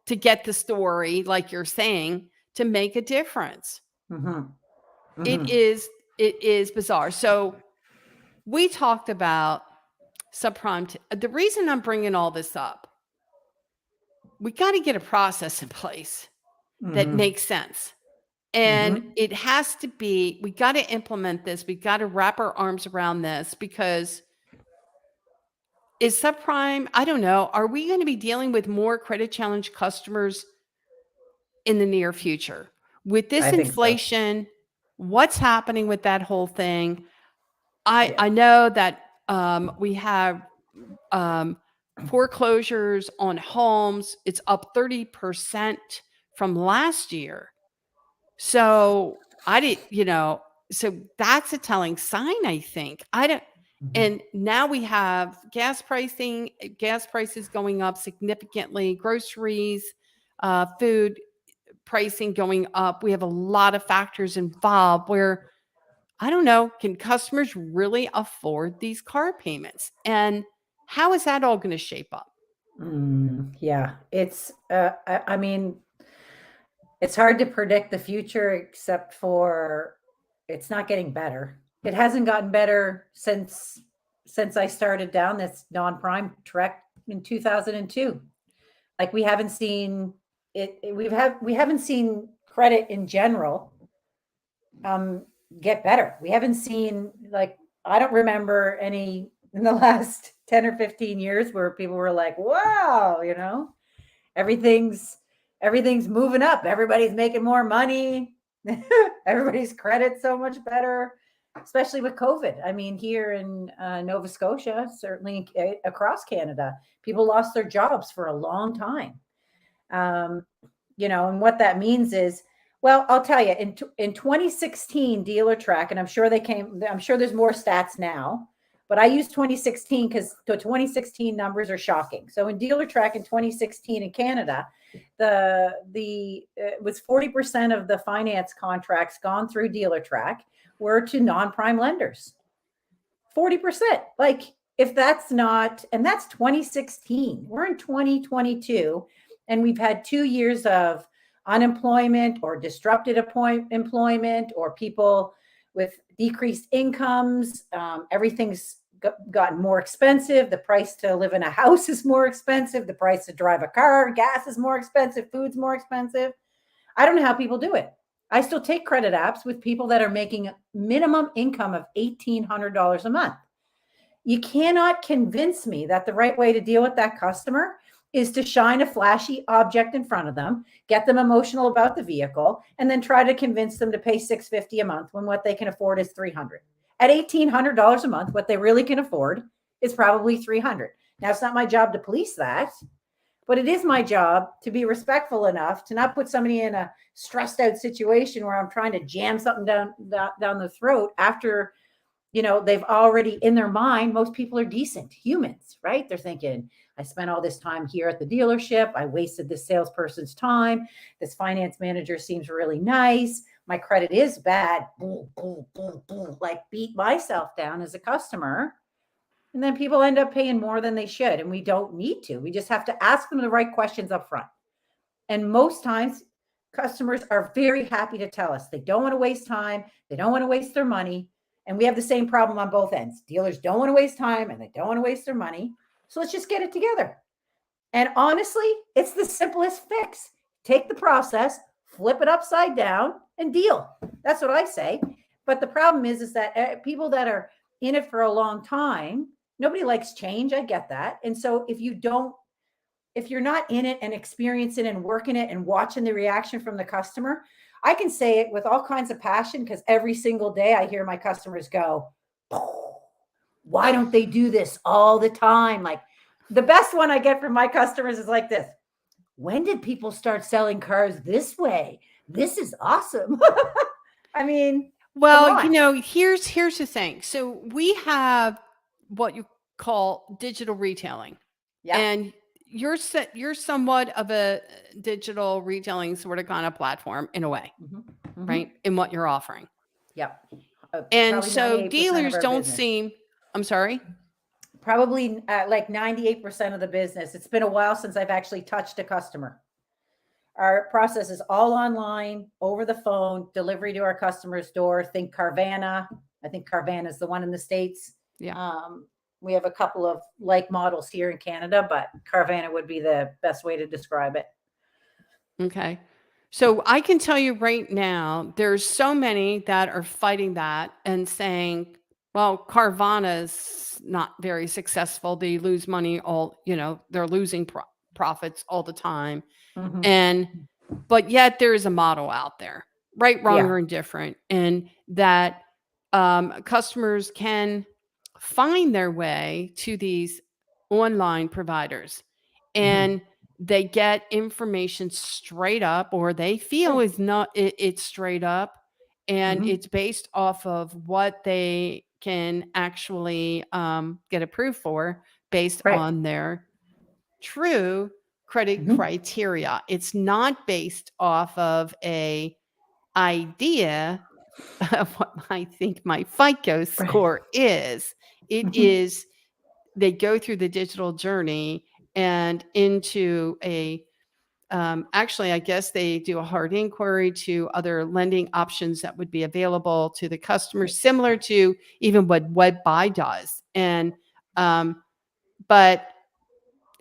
to get the story, like you're saying, to make a difference. It is bizarre. So we talked about subprime. The reason I'm bringing all this up, we got to get a process in place that makes sense. And it has to be, we got to implement this. We got to wrap our arms around this, because is subprime, I don't know, are we going to be dealing with more credit challenge customers in the near future? With this inflation, what's happening with that whole thing? I know that we have foreclosures on homes. It's up 30% from last year. So so that's a telling sign, I think. And now we have gas prices going up significantly, groceries, food pricing going up. We have a lot of factors involved where, I don't know, can customers really afford these car payments? And how is that all going to shape up? Yeah, it's, I mean, it's hard to predict the future, except for it's not getting better. It hasn't gotten better since I started down this non-prime trek in 2002. Like, we haven't seen it. We haven't seen credit in general get better. We haven't seen, like, I don't remember any in the last 10 or 15 years where people were like, wow, everything's moving up. Everybody's making more money. Everybody's credit so much better, especially with COVID. I mean, here in Nova Scotia, certainly across Canada, people lost their jobs for a long time. And what that means is, well, I'll tell you, in 2016, Dealer Track, and I'm sure there's more stats now, But I use 2016 because the 2016 numbers are shocking. So in DealerTrack in 2016 in Canada, it was 40% of the finance contracts gone through DealerTrack were to non-prime lenders. 40%. Like, if that's not, and that's 2016. We're in 2022, and we've had 2 years of unemployment or disrupted employment or people with decreased incomes. Everything's gotten more expensive. The price to live in a house is more expensive. The price to drive a car, gas is more expensive. Food's more expensive. I don't know how people do it. I still take credit apps with people that are making minimum income of $1,800 a month. You cannot convince me that the right way to deal with that customer is to shine a flashy object in front of them, get them emotional about the vehicle, and then try to convince them to pay $650 a month when what they can afford is $300. At $1,800 a month, what they really can afford is probably $300. Now, it's not my job to police that, but it is my job to be respectful enough to not put somebody in a stressed out situation where I'm trying to jam something down the throat after, they've already in their mind, most people are decent humans, right? They're thinking, I spent all this time here at the dealership. I wasted this salesperson's time. This finance manager seems really nice. My credit is bad. Like, beat myself down as a customer. And then people end up paying more than they should. And we don't need to. We just have to ask them the right questions up front. And most times, customers are very happy to tell us they don't want to waste time. They don't want to waste their money. And we have the same problem on both ends. Dealers don't want to waste time and they don't want to waste their money. So let's just get it together. And honestly, it's the simplest fix. Take the process, flip it upside down, and deal. That's what I say. But the problem is that people that are in it for a long time, nobody likes change. I get that. And so if you're not in it and experiencing it and working it and watching the reaction from the customer, I can say it with all kinds of passion because every single day I hear my customers go, oh, why don't they do this all the time? Like, the best one I get from my customers is like this. When did people start selling cars this way? This is awesome. I mean, well, here's the thing. So we have what you call digital retailing. Yeah. And you're somewhat of a digital retailing sort of kind of platform in a way, right? In what you're offering. Yep. And so dealers don't seem, I'm sorry? Probably like 98% of the business. It's been a while since I've actually touched a customer. Our process is all online, over the phone, delivery to our customer's door. Think Carvana. I think Carvana is the one in the States. Yeah. We have a couple of like models here in Canada, but Carvana would be the best way to describe it. Okay. So I can tell you right now, there's so many that are fighting that and saying, well, Carvana's not very successful. They lose money they're losing profits all the time. But yet there is a model out there, right, wrong, or indifferent, and that customers can find their way to these online providers and they get information straight up, or they feel it's straight up, and it's based off of what they can actually get approved for based on their true credit criteria. It's not based off of a idea of what I think my FICO score is. It is, they go through the digital journey and into a actually, I guess they do a hard inquiry to other lending options that would be available to the customer, similar to even what WebBuy does, and but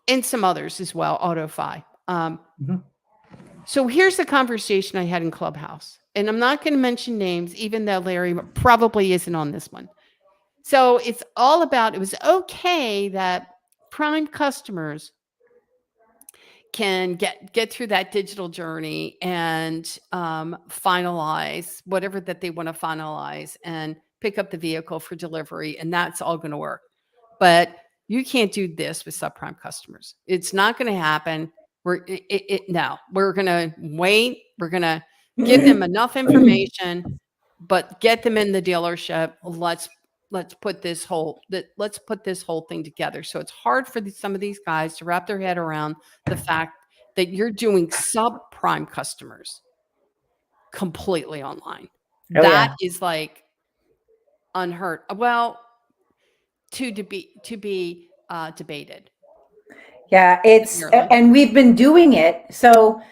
and some others as well, AutoFi. So here's the conversation I had in Clubhouse, and I'm not going to mention names, even though Larry probably isn't on this one. So it's all about, it was okay that prime customers can get through that digital journey and finalize whatever that they want to finalize and pick up the vehicle for delivery, and that's all going to work. But you can't do this with subprime customers. It's not going to happen. We're going to wait. We're going to give them enough information, but get them in the dealership. Let's let's put this whole thing together. So it's hard for some of these guys to wrap their head around the fact that you're doing subprime customers completely online. Oh That yeah. is like unheard. Well, to be debated. Yeah, Apparently. and we've been doing it. So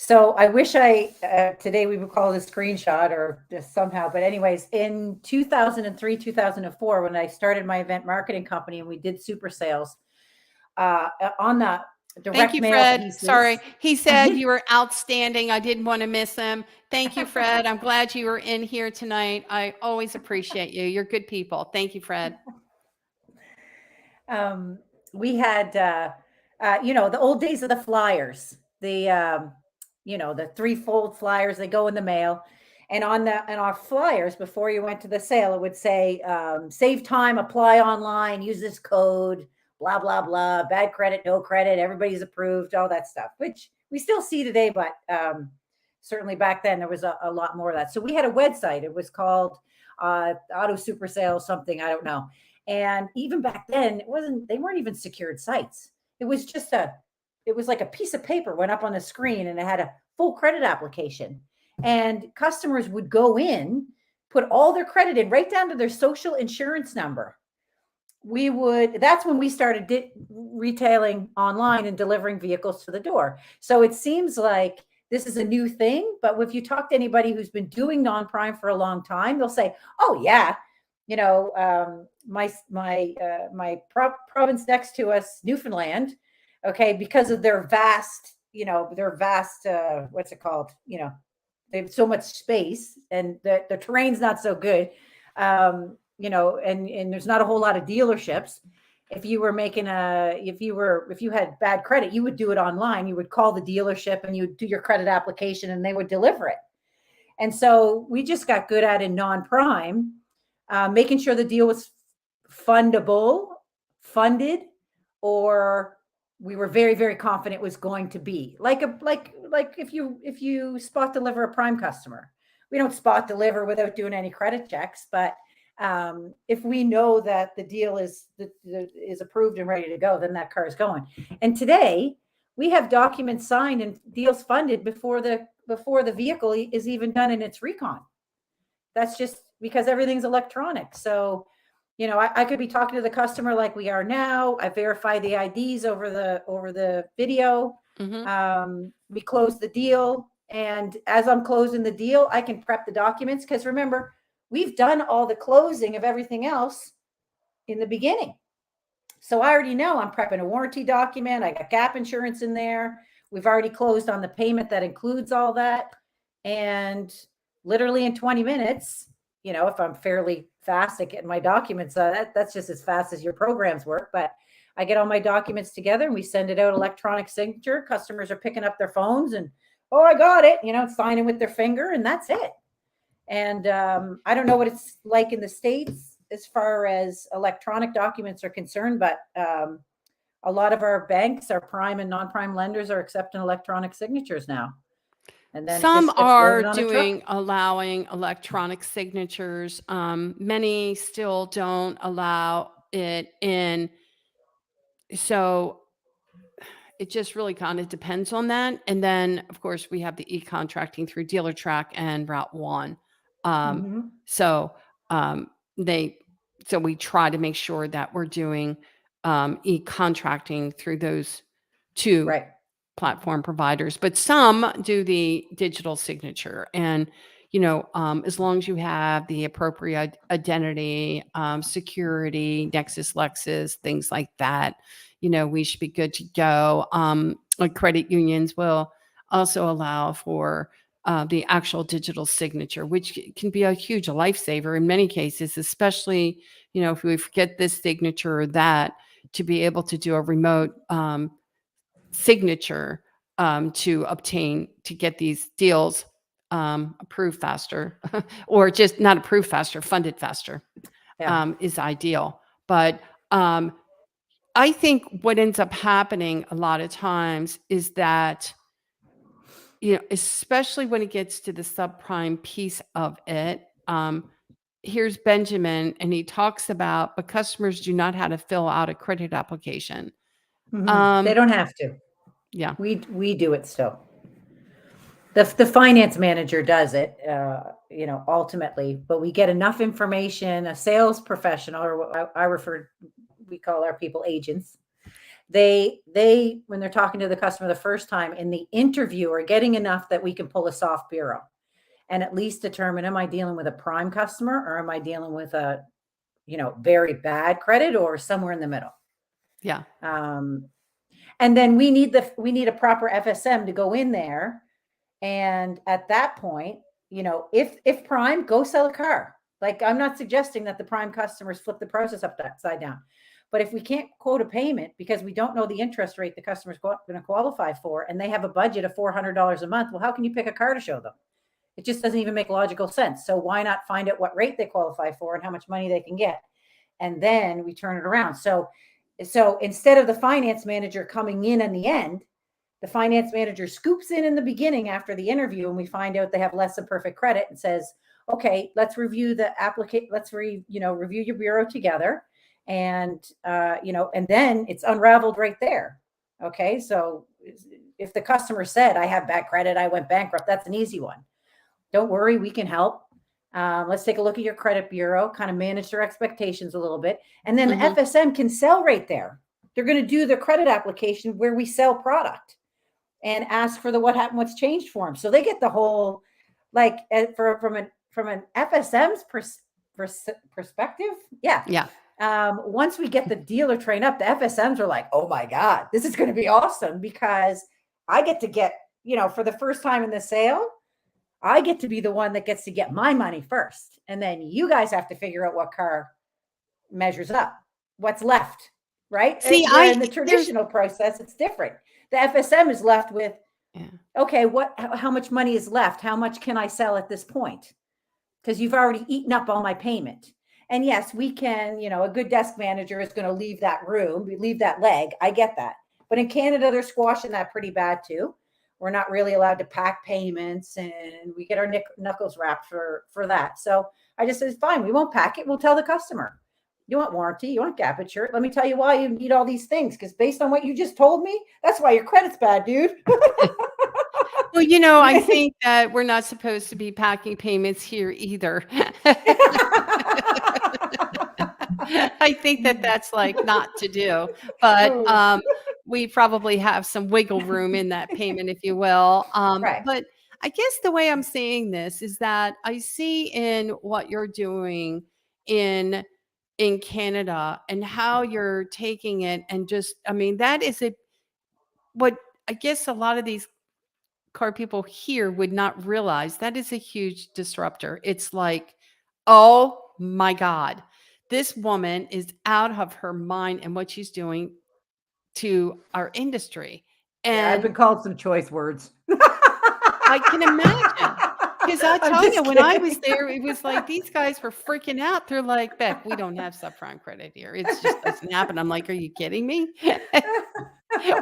I wish today we would call it a screenshot or just somehow, but anyways, in 2003, 2004, when I started my event marketing company and we did super sales, on the Thank direct you, mail Fred. pieces. Sorry. He said you were outstanding. I didn't want to miss him. Thank you, Fred. I'm glad you were in here tonight. I always appreciate you. You're good people. Thank you, Fred. We had, the old days of the flyers, the threefold flyers, they go in the mail. And on our flyers, before you went to the sale, it would say, save time, apply online, use this code, blah, blah, blah, bad credit, no credit, everybody's approved, all that stuff, which we still see today. But certainly back then there was a lot more of that. So we had a website. It was called Auto Super Sales, something, I don't know. And even back then, they weren't even secured sites. It was just it was like a piece of paper went up on the screen and it had a full credit application. And customers would go in, put all their credit in, right down to their social insurance number. That's when we started retailing online and delivering vehicles to the door. So it seems like this is a new thing, but if you talk to anybody who's been doing non-prime for a long time, they'll say, oh yeah, my province next to us, Newfoundland, okay, because of their vast, what's it called? They have so much space and the terrain's not so good. And there's not a whole lot of dealerships. If you had bad credit, you would do it online. You would call the dealership and you would do your credit application and they would deliver it. And so we just got good at in non-prime, making sure the deal was funded, or we were very, very confident it was going to be like if you spot deliver a prime customer. We don't spot deliver without doing any credit checks, but if we know that the deal is approved and ready to go, then that car is going. And today we have documents signed and deals funded before the vehicle is even done in its recon. That's just because everything's electronic. So, I could be talking to the customer like we are now. I verify the IDs over the video. Mm-hmm. We close the deal. And as I'm closing the deal, I can prep the documents. Because remember, we've done all the closing of everything else in the beginning. So I already know I'm prepping a warranty document. I got gap insurance in there. We've already closed on the payment that includes all that. And literally in 20 minutes, if I'm fairly fast at getting my documents, that's just as fast as your programs work. But I get all my documents together and we send it out electronic signature. Customers are picking up their phones and, oh, I got it, signing with their finger, and that's it. And I don't know what it's like in the States as far as electronic documents are concerned, but a lot of our banks, our prime and non-prime lenders are accepting electronic signatures now. And then some are allowing electronic signatures. Many still don't allow it in. So it just really kind of depends on that. And then, of course, we have the e-contracting through DealerTrack and Route One. So we try to make sure that we're doing e-contracting through those two platform providers, but some do the digital signature. And as long as you have the appropriate identity, security, Nexus, Lexus, things like that, we should be good to go. Like credit unions will also allow for the actual digital signature, which can be a huge lifesaver in many cases, especially, if we forget this signature or that, to be able to do a remote signature to get these deals approved faster or just not approved faster, funded faster is ideal. But I think what ends up happening a lot of times is that, especially when it gets to the subprime piece of it, here's Benjamin, and he talks about, but customers do not how to fill out a credit application. They don't have to. Yeah. We do it still. The finance manager does it, ultimately, but we get enough information. A sales professional, or what we call our people agents. They when they're talking to the customer the first time in the interview are getting enough that we can pull a soft bureau and at least determine, am I dealing with a prime customer or am I dealing with a, very bad credit or somewhere in the middle? Yeah. And then we need a proper FSM to go in there. And at that point, if prime, go sell a car. Like, I'm not suggesting that the prime customers flip the process upside down. But if we can't quote a payment because we don't know the interest rate the customer's going to qualify for, and they have a budget of $400 a month, well, how can you pick a car to show them? It just doesn't even make logical sense. So why not find out what rate they qualify for and how much money they can get? And then we turn it around. So instead of the finance manager coming in the end, the finance manager scoops in the beginning after the interview, and we find out they have less than perfect credit and says, okay, let's review the review your bureau together. And, and then it's unraveled right there. Okay. So if the customer said, I have bad credit, I went bankrupt, that's an easy one. Don't worry, we can help. Let's take a look at your credit bureau, kind of manage their expectations a little bit. And then the FSM can sell right there. They're going to do the credit application where we sell product and ask for the what happened, what's changed for them. So they get the whole, like, from an FSM's perspective. Yeah. Yeah. Once we get the dealer trained up, the FSMs are like, oh my God, this is going to be awesome because I get to get, for the first time in the sale, I get to be the one that gets to get my money first. And then you guys have to figure out what car measures up, what's left, right? See, in the traditional process, it's different. The FSM is left with, okay, how much money is left? How much can I sell at this point? Because you've already eaten up all my payment. And yes, we can, a good desk manager is going to leave that room, leave that leg. I get that. But in Canada, they're squashing that pretty bad too. We're not really allowed to pack payments, and we get our knuckles wrapped for that. So I just said, fine, we won't pack it. We'll tell the customer, you want warranty, you want gap insurance. Let me tell you why you need all these things. Because based on what you just told me, that's why your credit's bad, dude. Well, I think that we're not supposed to be packing payments here either. I think that that's like not to do, but we probably have some wiggle room in that payment, if you will. Right. But I guess the way I'm seeing this is that I see in what you're doing in Canada and how you're taking it, and just, I mean, that is what I guess a lot of these car people here would not realize. That is a huge disruptor. It's like, oh my God, this woman is out of her mind and what she's doing to our industry. And I've been called some choice words. I can imagine. Because I tell you, when I was there, it was like these guys were freaking out. They're like, Beck, we don't have subprime credit here. It just doesn't happen. I'm like, are you kidding me?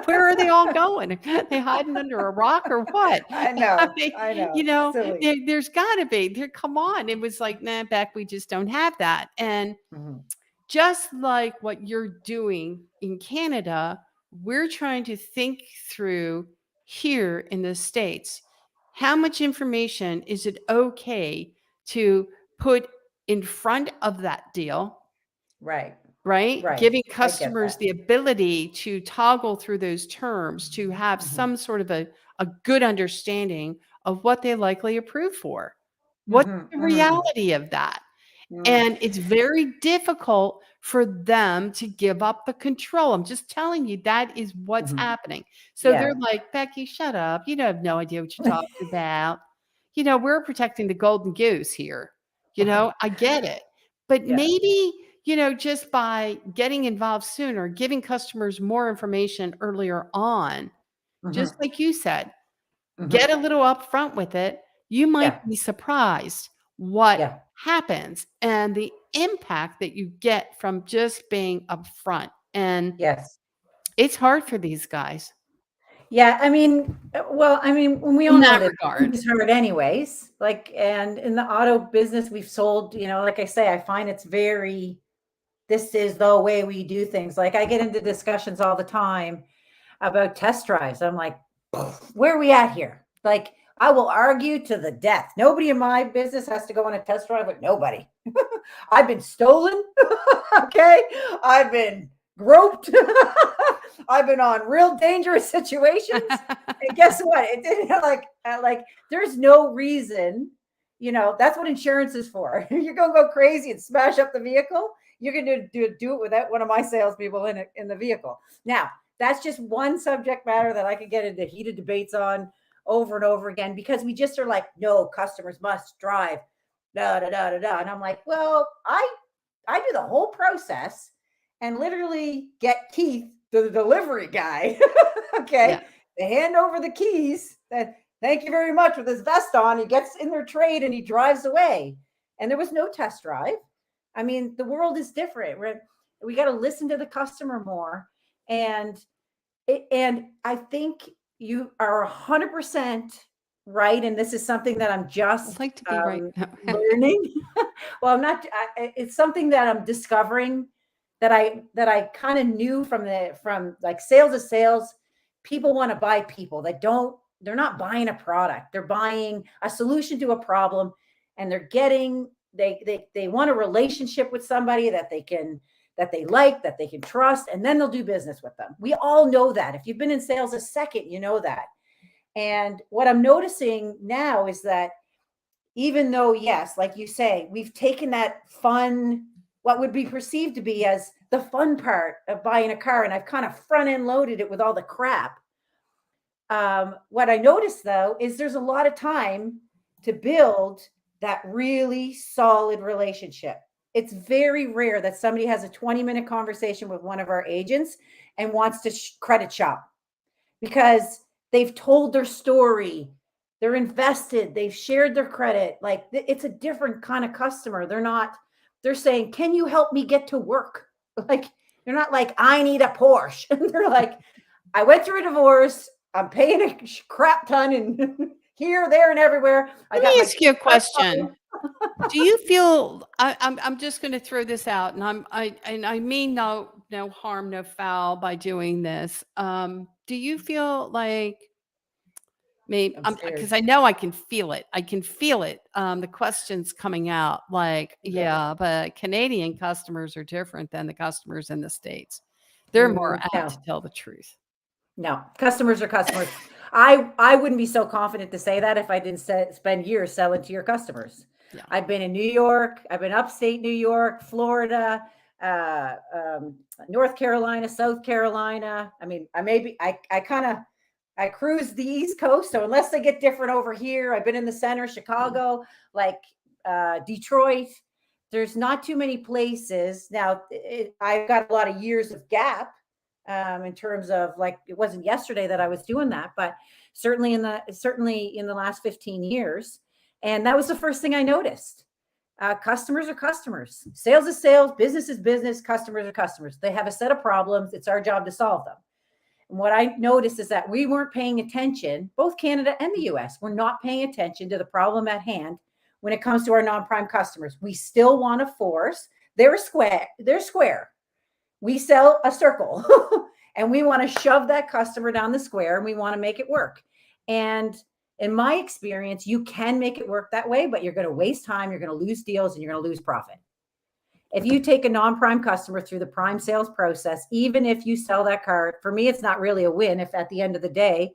Where are they all going? Are they hiding under a rock or what? I know. There's got to be. Come on. It was like, nah, Beck, we just don't have that. And just like what you're doing in Canada, we're trying to think through here in the States. How much information is it okay to put in front of that deal? Right. Giving customers the ability to toggle through those terms, to have some sort of a good understanding of what they likely approve for. What's the reality of that? And it's very difficult for them to give up the control. I'm just telling you, that is what's happening. So they're like, Becky, shut up. You have no idea what you're talking about. We're protecting the golden goose here. I get it. But maybe, just by getting involved sooner, giving customers more information earlier on, just like you said, get a little upfront with it. You might be surprised what happens and the impact that you get from just being upfront. And it's hard for these guys. Yeah, I mean, when we all in know that that regard. it's hard anyways. Like, and in the auto business, we've sold, like I say, I find it's very, this is the way we do things. Like, I get into discussions all the time about test drives. I'm like, where are we at here? Like, I will argue to the death. Nobody in my business has to go on a test drive with nobody. I've been stolen. Okay. I've been groped. I've been on real dangerous situations. And guess what? It didn't like there's no reason, that's what insurance is for. You're gonna go crazy and smash up the vehicle. You're gonna do it without one of my salespeople in the vehicle. Now, that's just one subject matter that I could get into heated debates on over and over again, because we just are like, no, customers must drive, da da da da da. And I'm like, well, I do the whole process and literally get Keith, the delivery guy, okay, Yeah. to hand over the keys. That thank you very much with his vest on. He gets in their trade and he drives away. And there was no test drive. I mean, the world is different. We got to listen to the customer more. And I think you are 100% right. And this is something that I'm just I'd like to be right. learning. Well, I'm not. It's something that I'm discovering that I kind of knew from like sales of sales. People want to buy people that don't. They're not buying a product. They're buying a solution to a problem, and they want a relationship with somebody that they like, that they can trust, and then they'll do business with them. We all know that. If you've been in sales a second, you know that. And what I'm noticing now is that even though, yes, like you say, we've taken that fun, what would be perceived to be as the fun part of buying a car, and I've kind of front end loaded it with all the crap. What I noticed though is there's a lot of time to build that really solid relationship. It's very rare that somebody has a 20-minute conversation with one of our agents and wants to credit shop, because they've told their story, they're invested, they've shared their credit. Like, it's a different kind of customer. They're saying, can you help me get to work? Like, they're not like, I need a Porsche. They're like, I went through a divorce, I'm paying a crap ton and here, there, and everywhere. Let me ask you a question. Do you feel I'm just going to throw this out, and I mean no harm, no foul by doing this. Do you feel like maybe I'm because scared. I know I can feel it. I can feel it. The questions coming out like, Okay. yeah, but Canadian customers are different than the customers in the States. They're more apt to No, tell the truth. no, customers are customers. I wouldn't be so confident to say that if I didn't spend years selling to your customers. Yeah. I've been in New York. I've been upstate New York, Florida, uh, um, North Carolina, South Carolina. I mean, I cruise the East Coast. So unless they get different over here, I've been in the center, Chicago, like Detroit. There's not too many places. Now, I've got a lot of years of gap, in terms of, like, it wasn't yesterday that I was doing that, but certainly in the last 15 years. And that was the first thing I noticed. Customers are customers. Sales is sales. Business is business. Customers are customers. They have a set of problems. It's our job to solve them. And what I noticed is that we weren't paying attention, both Canada and the US, we're not paying attention to the problem at hand when it comes to our non-prime customers. We still want to force, they're square. We sell a circle and we want to shove that customer down the square and we want to make it work. And in my experience, you can make it work that way, but you're going to waste time, you're going to lose deals, and you're going to lose profit. If you take a non-prime customer through the prime sales process, even if you sell that car, for me, it's not really a win. If at the end of the day,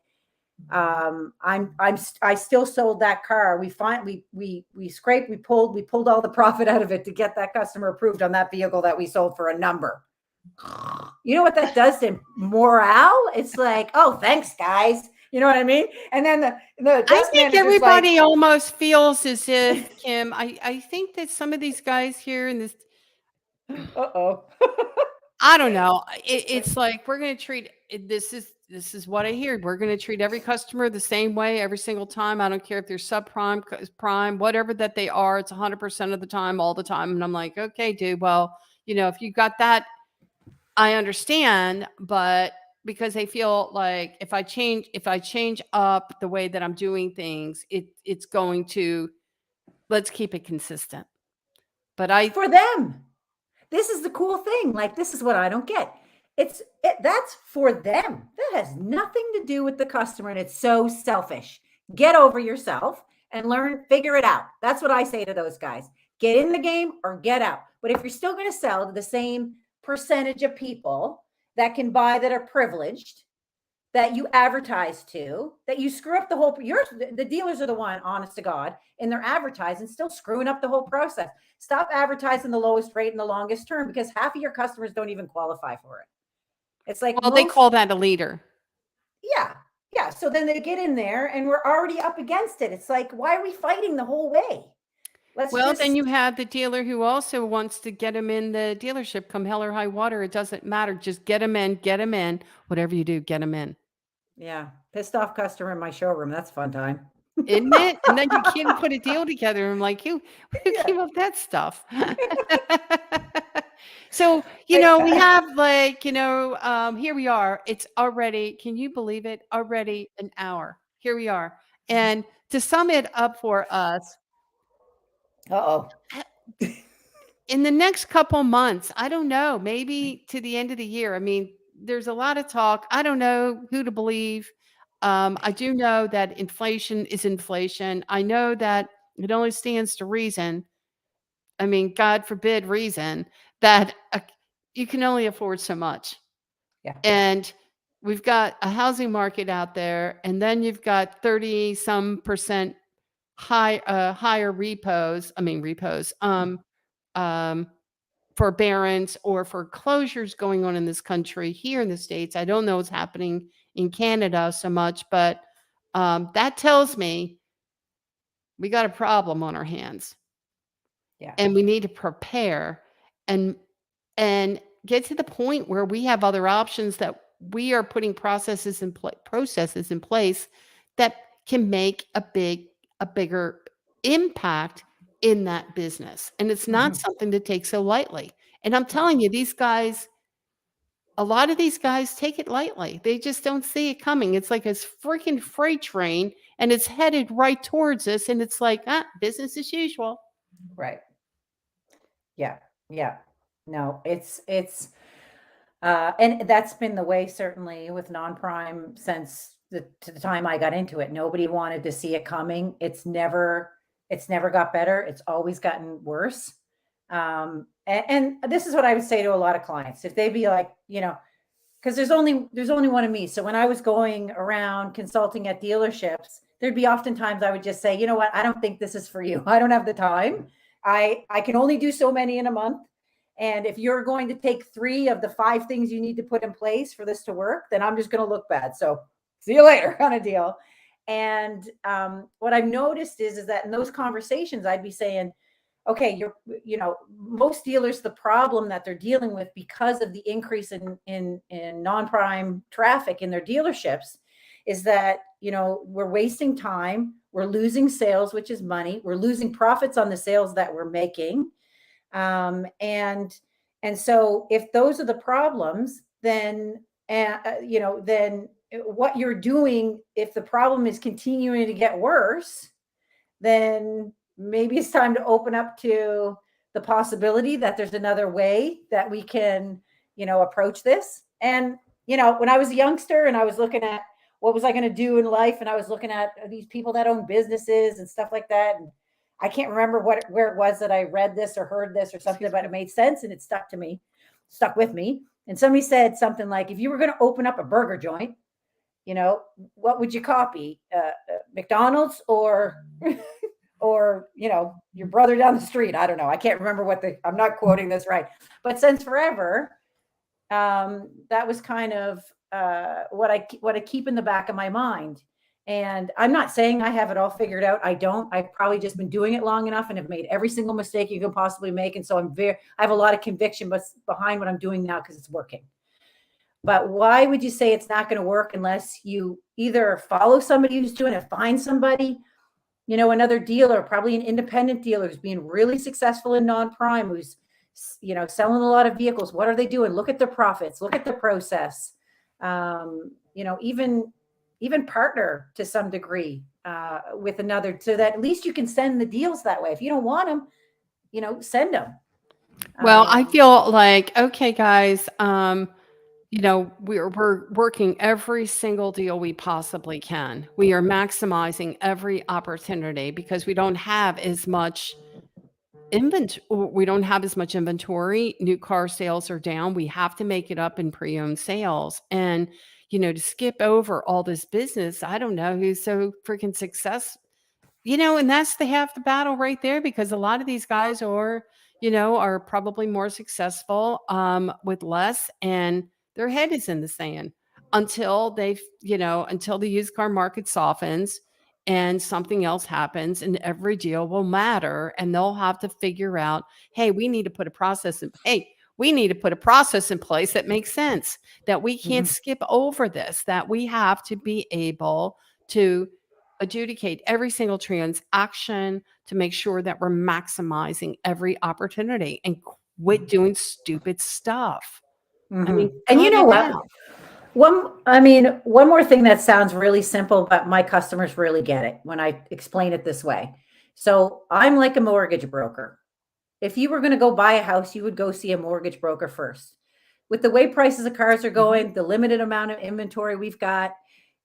I still sold that car. We scraped, we pulled all the profit out of it to get that customer approved on that vehicle that we sold for a number. You know what that does to morale? It's like, oh, thanks, guys. You know what I mean? And then the I desk think manager's like, everybody almost feels as if, Kim, I think that some of these guys here in this, uh-oh. I don't know. It's like we're going to treat this is what I hear. We're going to treat every customer the same way every single time. I don't care if they're subprime, prime, whatever that they are. It's 100% of the time, all the time. And I'm like, okay, dude. Well, if you got that, I understand, but because they feel like if I change up the way that I'm doing things, it's going to, let's keep it consistent. But For them. This is the cool thing. Like, this is what I don't get. That's for them. That has nothing to do with the customer, and it's so selfish. Get over yourself and figure it out. That's what I say to those guys. Get in the game or get out. But if you're still going to sell to the same percentage of people that can buy, that are privileged, that you advertise to, that you screw up the whole, the dealers are the one, honest to God, and they're advertising, still screwing up the whole process. Stop advertising the lowest rate and the longest term, because half of your customers don't even qualify for it. It's like, well, they call that a leader. Yeah. Yeah. So then they get in there and we're already up against it. It's like, why are we fighting the whole way? Then you have the dealer who also wants to get them in the dealership come hell or high water. It doesn't matter. Just get them in. Whatever you do, get them in. Yeah. Pissed off customer in my showroom. That's a fun time. Isn't it? And then you can't put a deal together. I'm like, who came up with that stuff? So, we have like, here we are. It's already, can you believe it? Already an hour. Here we are. And to sum it up for us, in the next couple months, I don't know, maybe to the end of the year. I mean, there's a lot of talk. I don't know who to believe. I do know that inflation is inflation. I know that it only stands to reason. I mean, God forbid reason that you can only afford so much. Yeah. And we've got a housing market out there, and then you've got 30 some percent higher repos, forbearance or foreclosures going on in this country. Here in the States, I don't know what's happening in Canada so much, but that tells me we got a problem on our hands. Yeah. And we need to prepare and get to the point where we have other options, that we are putting processes in place that can make a bigger impact in that business. And it's not something to take so lightly. And I'm telling you, a lot of these guys take it lightly. They just don't see it coming. It's like a freaking freight train, and it's headed right towards us. And it's like, business as usual. Right. Yeah. Yeah. No, and that's been the way certainly with non-prime since the time I got into it. Nobody wanted to see it coming. It's never got better. It's always gotten worse. And this is what I would say to a lot of clients. If they be like, because there's only one of me. So when I was going around consulting at dealerships, there'd be oftentimes I would just say, you know what, I don't think this is for you. I don't have the time. I can only do so many in a month. And if you're going to take 3 of the 5 things you need to put in place for this to work, then I'm just going to look bad. So see you later kind of deal. And what I've noticed is that in those conversations, I'd be saying, okay, most dealers, the problem that they're dealing with because of the increase in non-prime traffic in their dealerships is that, we're wasting time, we're losing sales, which is money, we're losing profits on the sales that we're making. And so if those are the problems, then, then what you're doing, if the problem is continuing to get worse, then maybe it's time to open up to the possibility that there's another way that we can, approach this. And, when I was a youngster and I was looking at what was I going to do in life, and I was looking at these people that own businesses and stuff like that, and I can't remember where it was that I read this or heard this or something, but it made sense and it stuck with me. And somebody said something like, if you were going to open up a burger joint, what would you copy? McDonald's or your brother down the street? I don't know. I can't remember I'm not quoting this right, but since forever, that was kind of what I keep in the back of my mind. And I'm not saying I have it all figured out. I don't. I've probably just been doing it long enough and have made every single mistake you can possibly make. And so I have a lot of conviction behind what I'm doing now because it's working. But why would you say it's not going to work unless you either follow somebody who's doing it, find somebody, another dealer, probably an independent dealer who's being really successful in non-prime, who's, selling a lot of vehicles. What are they doing? Look at their profits. Look at the process. Even partner to some degree with another, so that at least you can send the deals that way. If you don't want them, send them. Well, I feel like, okay, guys, we're working every single deal we possibly can. We are maximizing every opportunity because we don't have as much inventory. New car sales are down. We have to make it up in pre-owned sales. And, to skip over all this business, I don't know who's so freaking successful. And that's the half the battle right there, because a lot of these guys are probably more successful with less, and their head is in the sand until until the used car market softens and something else happens, and every deal will matter, and they'll have to figure out, hey, we need to put a process in place that makes sense, that we can't skip over this, that we have to be able to adjudicate every single transaction to make sure that we're maximizing every opportunity and quit doing stupid stuff. I mean, And you cut know it what? out. One more thing that sounds really simple, but my customers really get it when I explain it this way. So I'm like a mortgage broker. If you were going to go buy a house, you would go see a mortgage broker first. With the way prices of cars are going, the limited amount of inventory we've got,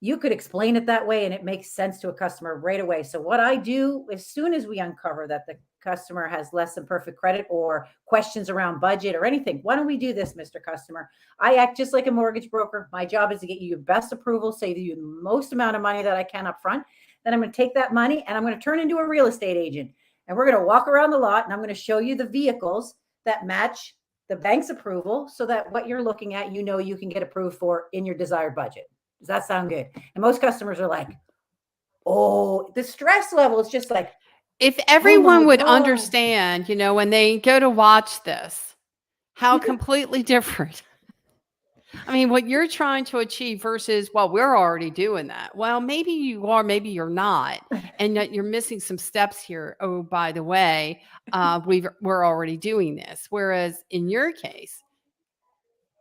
you could explain it that way and it makes sense to a customer right away. So what I do, as soon as we uncover that the customer has less than perfect credit or questions around budget or anything, why don't we do this, Mr. Customer? I act just like a mortgage broker. My job is to get you your best approval, save you the most amount of money that I can up front. Then I'm going to take that money and I'm going to turn into a real estate agent. And we're going to walk around the lot and I'm going to show you the vehicles that match the bank's approval, so that what you're looking at, you can get approved for in your desired budget. Does that sound good? And most customers are like, oh, the stress level is just like, if everyone would God. understand, when they go to watch this, how completely different. I mean, what you're trying to achieve versus, well, we're already doing that. Well, maybe you are, maybe you're not, and that you're missing some steps here. Oh, by the way, we're already doing this. Whereas in your case,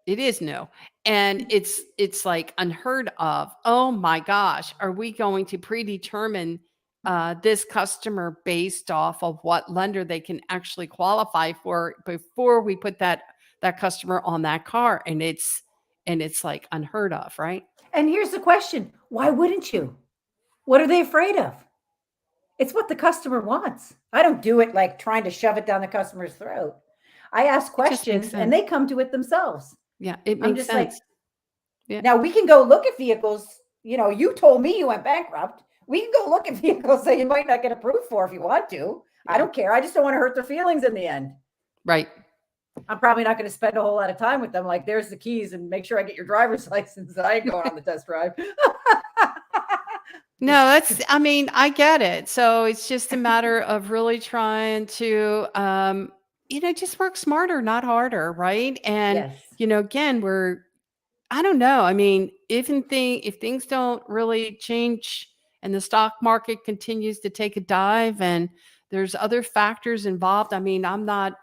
it is new, and it's like unheard of. Oh my gosh, are we going to predetermine this customer based off of what lender they can actually qualify for before we put that customer on that car? And it's like unheard of, right? And here's the question: why wouldn't you? What are they afraid of? It's what the customer wants. I don't do it like trying to shove it down the customer's throat. I ask It just makes questions and sense. they come to it themselves. Yeah, it I'm makes just like, sense. Yeah. now we can go look at vehicles. You told me you went bankrupt. We can go look at vehicles that you might not get approved for if you want to. I don't care. I just don't want to hurt their feelings in the end. Right. I'm probably not going to spend a whole lot of time with them. Like, there's the keys and make sure I get your driver's license. I ain't going on the test drive. No, I get it. So it's just a matter of really trying to, just work smarter, not harder, right? And, Yes. again, I don't know. I mean, if things don't really change and the stock market continues to take a dive and there's other factors involved, I mean, I'm not,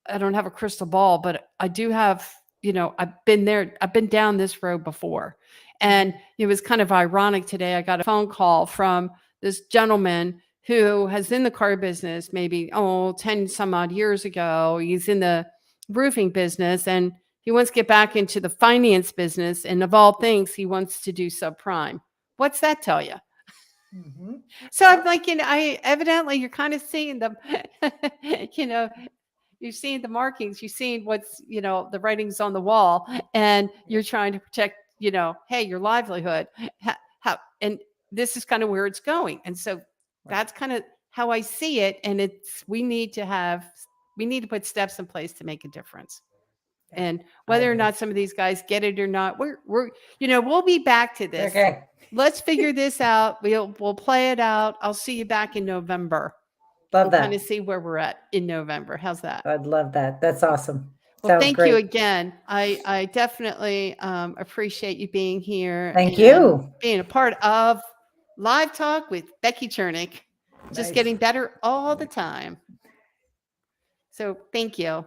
I don't have a crystal ball, but I do have, I've been there, I've been down this road before. And it was kind of ironic today. I got a phone call from this gentleman who has in the car business maybe, 10 some odd years ago. He's in the roofing business and he wants to get back into the finance business. And of all things, he wants to do subprime. What's that tell you? So I'm like, evidently you're kind of seeing them, you've seen the markings, you've seen what's, the writings on the wall, and you're trying to protect, hey, your livelihood. And this is kind of where it's going. And so that's kind of how I see it. And we need to put steps in place to make a difference. And whether or not some of these guys get it or not, we'll be back to this. Okay. Let's figure this out. We'll play it out. I'll see you back in November. Love Kind of that. see where we're at in November. How's that? I'd love that. That's awesome. Well, Sounds thank great. you again. I definitely appreciate you being here. Thank and you. being a part of Live Talk with Becky Chernek. Just Nice. getting better all the time. So thank you.